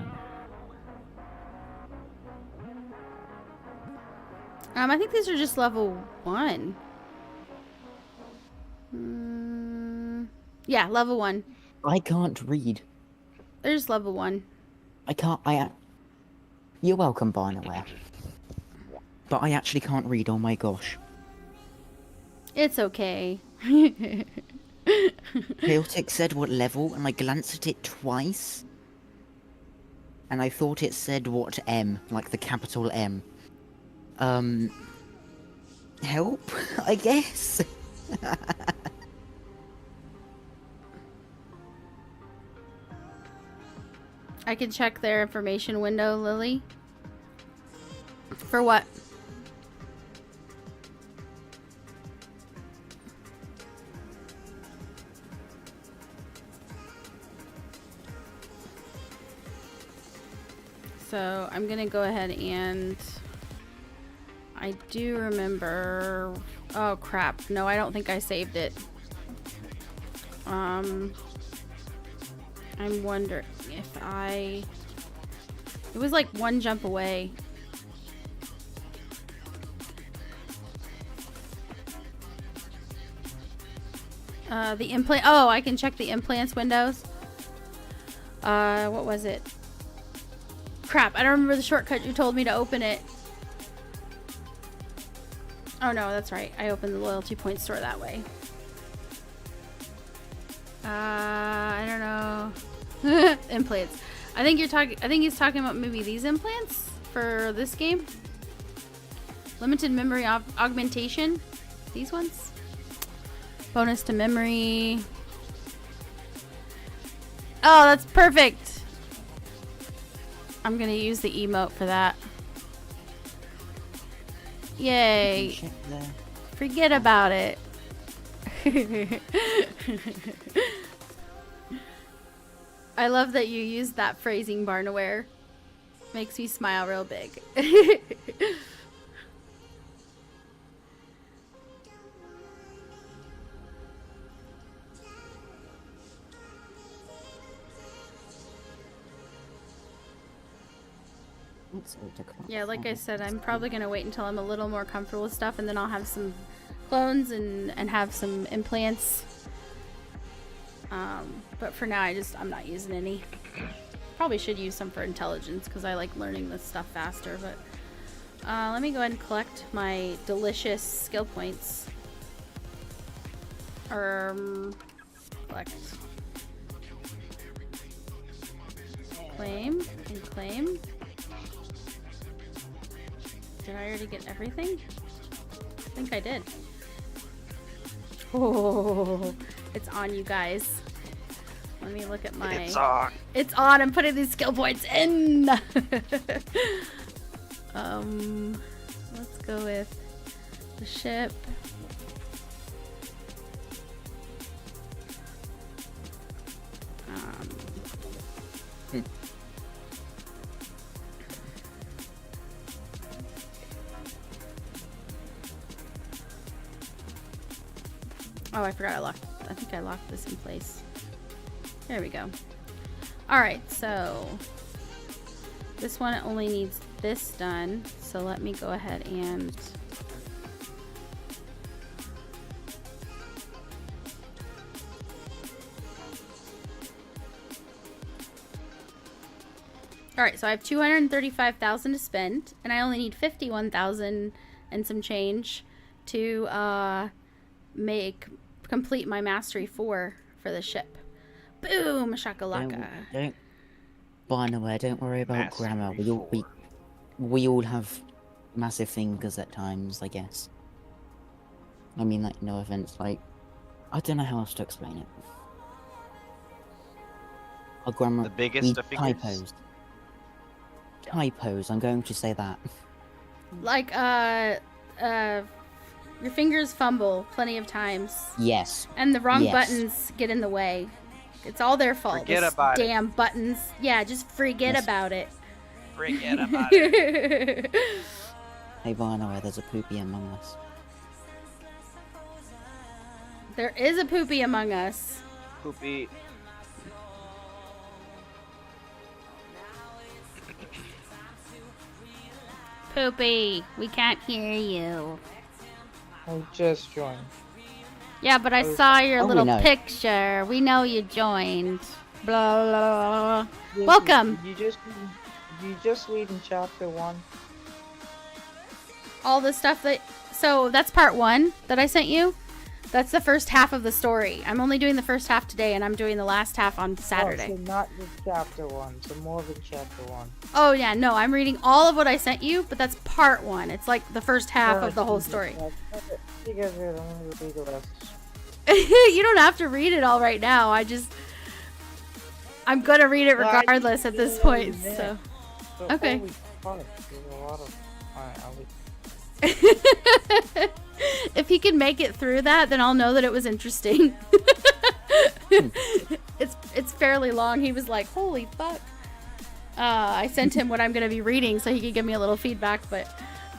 Speaker 1: I think these are just level 1. Yeah, level 1.
Speaker 4: I can't read.
Speaker 1: There's level 1.
Speaker 4: I can't, You're welcome, Barnaware. But I actually can't read, oh my gosh.
Speaker 1: It's okay.
Speaker 4: Chaotic said what level, and I glanced at it twice. And I thought it said what M, like the capital M. Help, I guess?
Speaker 1: I can check their information window, Lily. For what? So I'm gonna go ahead and I do remember. Oh crap! No, I don't think I saved it. I'm wondering if I. It was like one jump away. The implant. Oh, I can check the implants windows. What was it? Crap, I don't remember the shortcut you told me to open it. Oh no, that's right. I opened the loyalty point store that way. I don't know. Implants. I think he's talking about maybe these implants for this game. Limited memory augmentation. These ones. Bonus to memory. Oh, that's perfect. I'm gonna use the emote for that. Yay. Forget about it. I love that you used that phrasing, Barnaware. Makes me smile real big. Yeah, like I said, I'm probably going to wait until I'm a little more comfortable with stuff, and then I'll have some clones and have some implants. But for now, I'm not using any. Probably should use some for intelligence, because I like learning this stuff faster, but let me go ahead and collect my delicious skill points. Collect. Claim and claim. Did I already get everything? I think I did. Oh, it's on, you guys. Let me look at my...
Speaker 5: It's on.
Speaker 1: It's on. I'm putting these skill points in. Let's go with the ship. Oh, I forgot I think I locked this in place. There we go. Alright, so this one only needs this done. So let me go ahead and Alright, so I have 235,000 to spend, and I only need 51,000 and some change to complete my mastery 4 for the ship. Boom, shakalaka.
Speaker 4: Don't Barnaware, don't worry about grammar. we all have massive fingers at times, I guess. I mean, like, no offense, like, I don't know how else to explain it. Our grammar,
Speaker 5: The biggest
Speaker 4: we
Speaker 5: of fingers.
Speaker 4: typos. Typos, I'm going to say that.
Speaker 1: Like, your fingers fumble plenty of times.
Speaker 4: Yes.
Speaker 1: And the wrong
Speaker 4: Yes.
Speaker 1: buttons get in the way. It's all their fault.
Speaker 5: Forget
Speaker 1: those
Speaker 5: about it.
Speaker 1: damn buttons. Yeah, just forget
Speaker 4: Yes.
Speaker 1: about it.
Speaker 5: Forget about it.
Speaker 4: Hey, Varno, there's a poopy among us.
Speaker 1: There is a poopy among us.
Speaker 5: Poopy.
Speaker 1: Poopy, we can't hear you.
Speaker 8: I just joined.
Speaker 1: Yeah, but I saw your
Speaker 4: Oh, we
Speaker 1: little
Speaker 4: know.
Speaker 1: picture. We know you joined. Blah, blah, blah.
Speaker 8: Yes,
Speaker 1: Welcome.
Speaker 8: You just read in chapter 1.
Speaker 1: All the stuff that... So, that's part 1 that I sent you. That's the first half of the story. I'm only doing the first half today, and I'm doing the last half on Saturday.
Speaker 8: Oh, so not just chapter 1, so more than chapter 1.
Speaker 1: Oh, yeah, no, I'm reading all of what I sent you, but that's part 1. It's like the first half of the whole story.
Speaker 8: You guys are the only read the rest.
Speaker 1: You don't have to read it all right now. I'm gonna read it
Speaker 8: Well, I
Speaker 1: regardless at this
Speaker 8: didn't
Speaker 1: point,
Speaker 8: really
Speaker 1: so...
Speaker 8: So,
Speaker 1: Okay.
Speaker 8: holy fuck, there's a lot of... Alright, I'll be...
Speaker 1: If he can make it through that, then I'll know that it was interesting. It's fairly long. He was like, holy fuck. I sent him what I'm going to be reading so he could give me a little feedback, but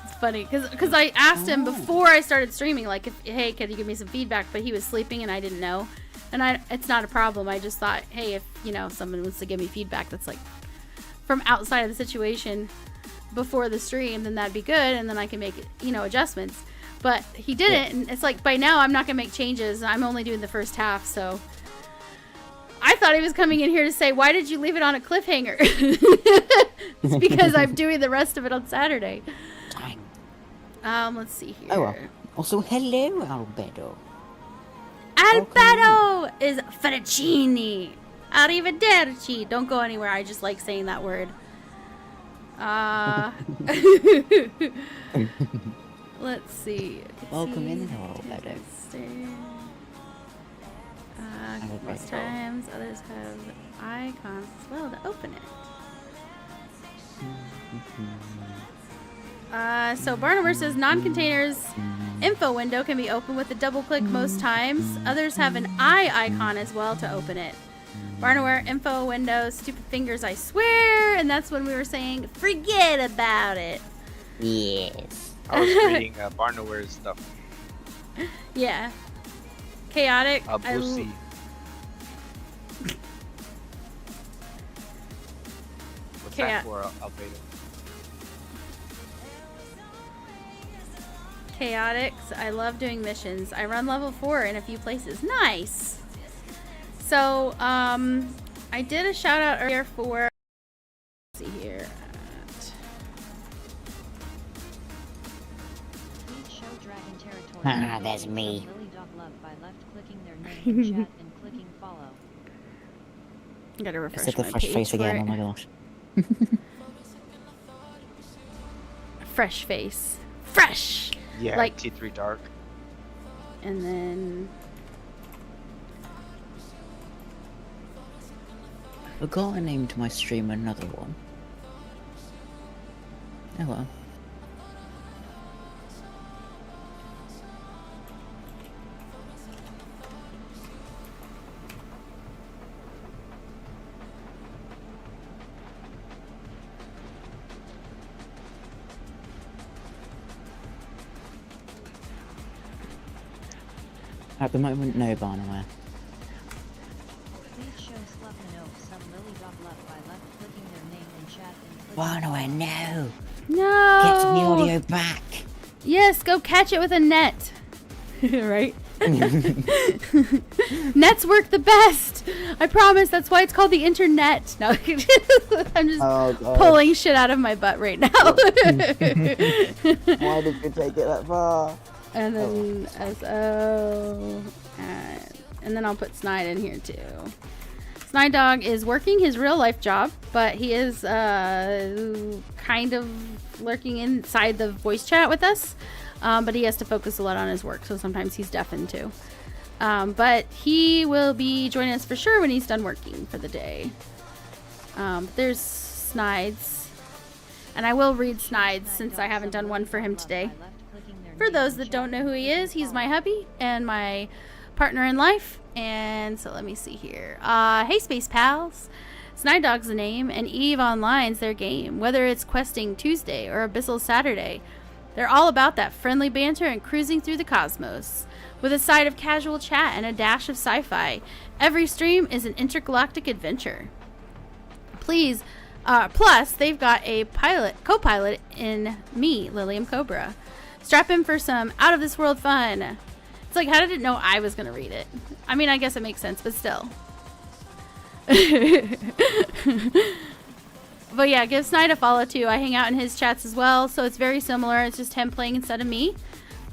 Speaker 1: it's funny. Because I asked him before I started streaming, like, hey, can you give me some feedback? But he was sleeping and I didn't know. And it's not a problem. I just thought, hey, if, someone wants to give me feedback that's like from outside of the situation before the stream, then that'd be good, and then I can make adjustments. But he didn't, and it's like by now I'm not gonna make changes. I'm only doing the first half, so I thought he was coming in here to say, why did you leave it on a cliffhanger? It's because I'm doing the rest of it on Saturday.
Speaker 4: Dang.
Speaker 1: Let's see here.
Speaker 4: Oh, well. Also, hello, Albedo.
Speaker 1: Alberto is fettuccine. Arrivederci. Don't go anywhere. I just like saying that word. Let's see.
Speaker 4: Welcome in, Albedo.
Speaker 1: Most times others have icons as well to open it. So Barnumber says non-containers info window can be opened with a double click most times. Others have an eye icon as well to open it. Barnaware info window, stupid fingers, I swear. And that's when we were saying, forget about it.
Speaker 4: Yes.
Speaker 5: I was reading Barnaware's stuff.
Speaker 1: Yeah. Chaotic.
Speaker 5: Abusi. What's that for, Albedo?
Speaker 1: Chaotix. I love doing missions. I run level 4 in a few places. Nice. So, I did a shout out earlier for, let's see here.
Speaker 6: Please show Dragon Territory.
Speaker 4: Ah, that's me.
Speaker 6: LiliumCobra love by left-clicking their name in chat and clicking follow.
Speaker 1: I gotta
Speaker 4: I
Speaker 1: refresh
Speaker 4: said the
Speaker 1: my
Speaker 4: fresh
Speaker 1: page
Speaker 4: face
Speaker 1: for
Speaker 4: again,
Speaker 1: it.
Speaker 4: oh my gosh.
Speaker 1: Fresh face. Fresh!
Speaker 5: Yeah,
Speaker 1: Like-
Speaker 5: T3 Dark.
Speaker 1: And then...
Speaker 4: Forgot a name to my stream, another one. Oh well. At the moment, no Barnaware.
Speaker 6: Please show Slupmano some LiliumCobra love by left-clicking their name in chat and clicking
Speaker 4: Barnaware, no!
Speaker 1: No!
Speaker 4: Get the audio back!
Speaker 1: Yes, go catch it with a net. Right? Nets work the best. I promise. That's why it's called the internet. No, I'm just
Speaker 4: Oh, God.
Speaker 1: pulling shit out of my butt right now.
Speaker 4: Why did you take it that far?
Speaker 1: And then SO, and then I'll put Snide in here too. SnideDog is working his real life job, but he is kind of lurking inside the voice chat with us. But he has to focus a lot on his work, so sometimes he's deafened too. But he will be joining us for sure when he's done working for the day. There's Snides. And I will read Snides since I haven't done one for him today. For those that don't know who he is, he's my hubby and my partner in life. And so let me see here. Hey, Space Pals. SnideDog's the name, and EVE Online's their game. Whether it's Questing Tuesday or Abyssal Saturday, they're all about that friendly banter and cruising through the cosmos. With a side of casual chat and a dash of sci-fi, every stream is an intergalactic adventure. Plus, they've got a co-pilot in me, LiliumCobra. Strap in for some out-of-this-world fun. It's like, how did it know I was going to read it? I mean, I guess it makes sense, but still. But yeah, give Snide a follow too. I hang out in his chats as well, so it's very similar. It's just him playing instead of me.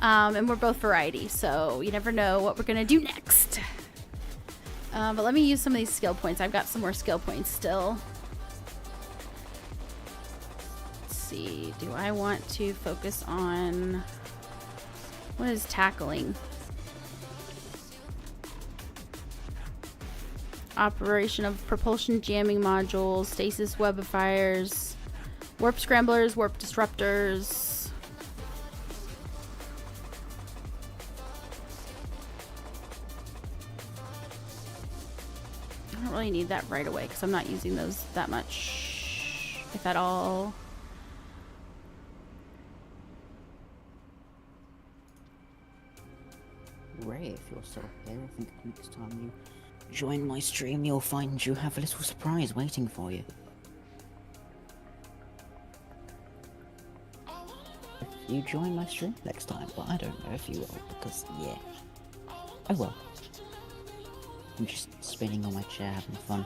Speaker 1: And we're both variety, so you never know what we're going to do next. But let me use some of these skill points. I've got some more skill points still. Let's see. Do I want to focus on... What is tackling? Operation of propulsion jamming modules, stasis webifiers, warp scramblers, warp disruptors. I don't really need that right away because I'm not using those that much, if at all.
Speaker 4: Ray, if you're still here, I think next time you join my stream, you'll find you have a little surprise waiting for you. If you join my stream next time, but I don't know if you will, because, yeah. Oh well. I'm just spinning on my chair, having fun.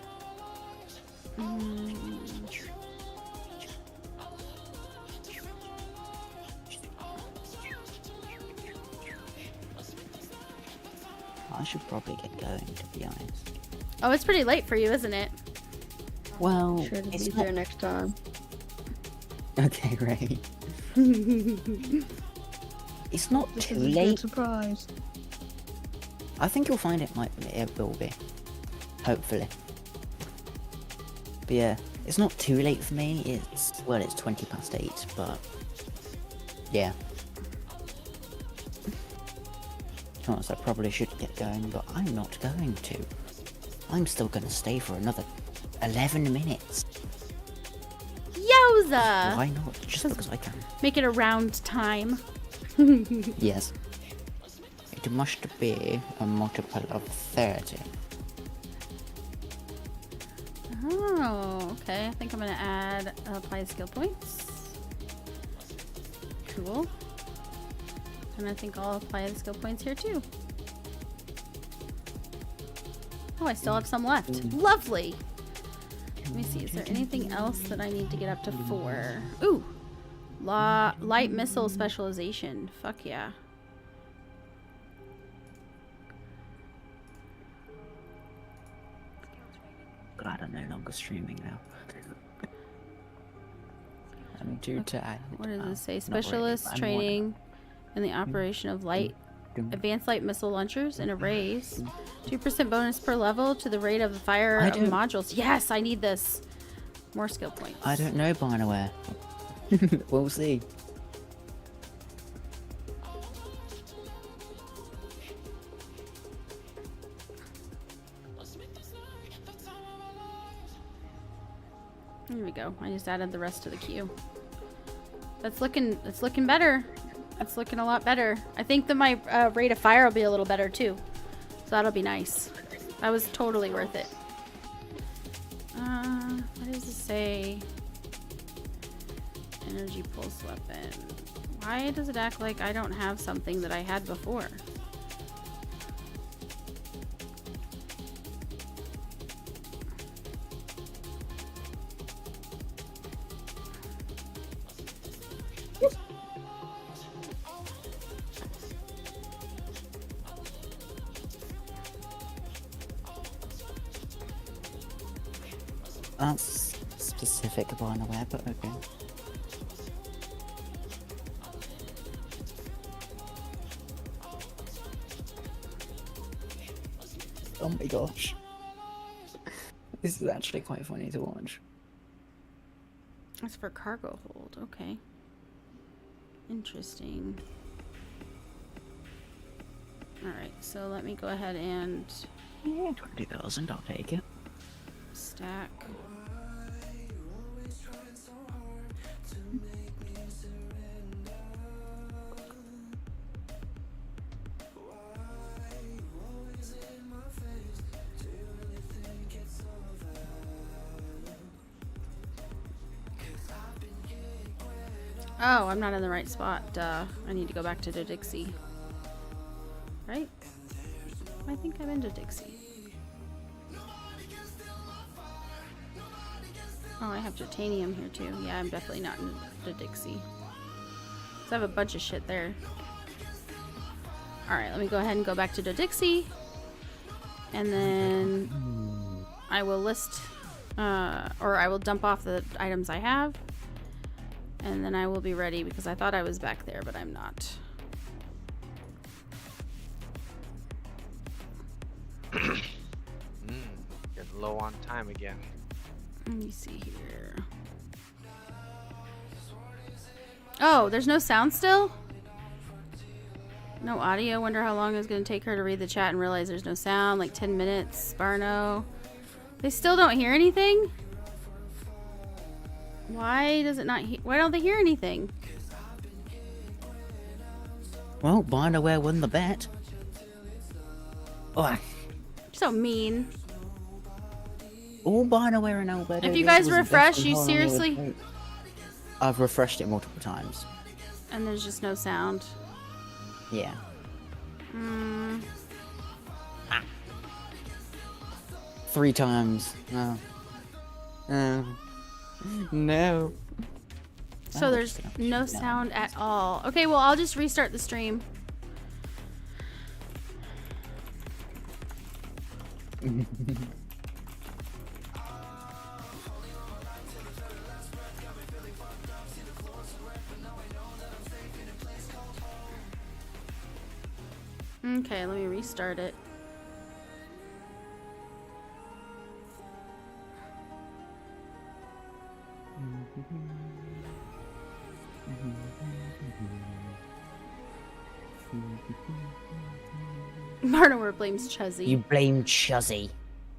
Speaker 4: I should probably get going, to be honest.
Speaker 1: Oh, it's pretty late for you, isn't it?
Speaker 4: Well,
Speaker 7: Sure to be
Speaker 4: it's
Speaker 7: there
Speaker 4: not...
Speaker 7: next time.
Speaker 4: Okay, Ray. It's not
Speaker 7: This
Speaker 4: too
Speaker 7: is a good
Speaker 4: late.
Speaker 7: surprise.
Speaker 4: I think you'll find it will be. Hopefully. But yeah, it's not too late for me. It's 20 past 8, but yeah. To be honest, I probably should get going, but I'm not going to. I'm still going to stay for another 11 minutes.
Speaker 1: Yowza!
Speaker 4: Why not? Just because I can.
Speaker 1: Make it around time.
Speaker 4: Yes. It must be a multiple of 30.
Speaker 1: Oh, okay. I think I'm going to add apply skill points. Cool. And I think I'll apply the skill points here too. Oh, I still have some left. Lovely. Let me see. Is there anything else that I need to get up to 4? Ooh. Light missile specialization. Fuck yeah.
Speaker 4: Glad I'm no longer streaming now. I'm due to add.
Speaker 1: What does this say?
Speaker 4: not really,
Speaker 1: Specialist
Speaker 4: but I'm
Speaker 1: training in the operation of advanced light missile launchers and arrays. 2% bonus per level to the rate of the fire of modules. Yes, I need this. More skill points.
Speaker 4: I don't know, Barnaware. We'll see.
Speaker 1: Here we go. I just added the rest of the queue. It's looking better. It's looking a lot better. I think that my rate of fire will be a little better too. So that'll be nice. That was totally worth it. What does it say? Energy pulse weapon. Why does it act like I don't have something that I had before?
Speaker 4: That's specific, by the way, but okay. Oh my gosh. This is actually quite funny to watch.
Speaker 1: That's for cargo hold. Okay. Interesting. Alright, so let me go ahead and
Speaker 4: Yeah, 20,000, I'll take it.
Speaker 1: stack. Oh, I'm not in the right spot. Duh. I need to go back to the Dixie. Right? I think I'm into Dixie. Oh, I have titanium here too. Yeah, I'm definitely not in the Dixie. So I have a bunch of shit there. Alright, let me go ahead and go back to the Dixie. And then I will list, or I will dump off the items I have. And then I will be ready because I thought I was back there, but I'm not.
Speaker 5: Getting low on time again.
Speaker 1: Let me see here. Oh, there's no sound still? No audio? Wonder how long it's going to take her to read the chat and realize there's no sound. Like 10 minutes. Barno. They still don't hear anything? Why does it not why don't they hear anything?
Speaker 4: Well, Barnoware won the bet. Oh,
Speaker 1: So mean.
Speaker 4: all Barnoware and Alberto.
Speaker 1: If you
Speaker 4: did
Speaker 1: guys
Speaker 4: was
Speaker 1: refresh,
Speaker 4: bet on
Speaker 1: you
Speaker 4: how long it would
Speaker 1: seriously-
Speaker 4: take. I've refreshed it multiple times.
Speaker 1: And there's just no sound.
Speaker 4: Yeah.
Speaker 1: Hmm.
Speaker 4: 3 times. No. No.
Speaker 1: So
Speaker 4: Oh,
Speaker 1: there's
Speaker 4: just
Speaker 1: no
Speaker 4: gonna-
Speaker 1: sound at all. Okay, well, I'll just restart the stream. Okay, let me restart it. Marnowar blames Chuzzy.
Speaker 4: You blame Chuzzy.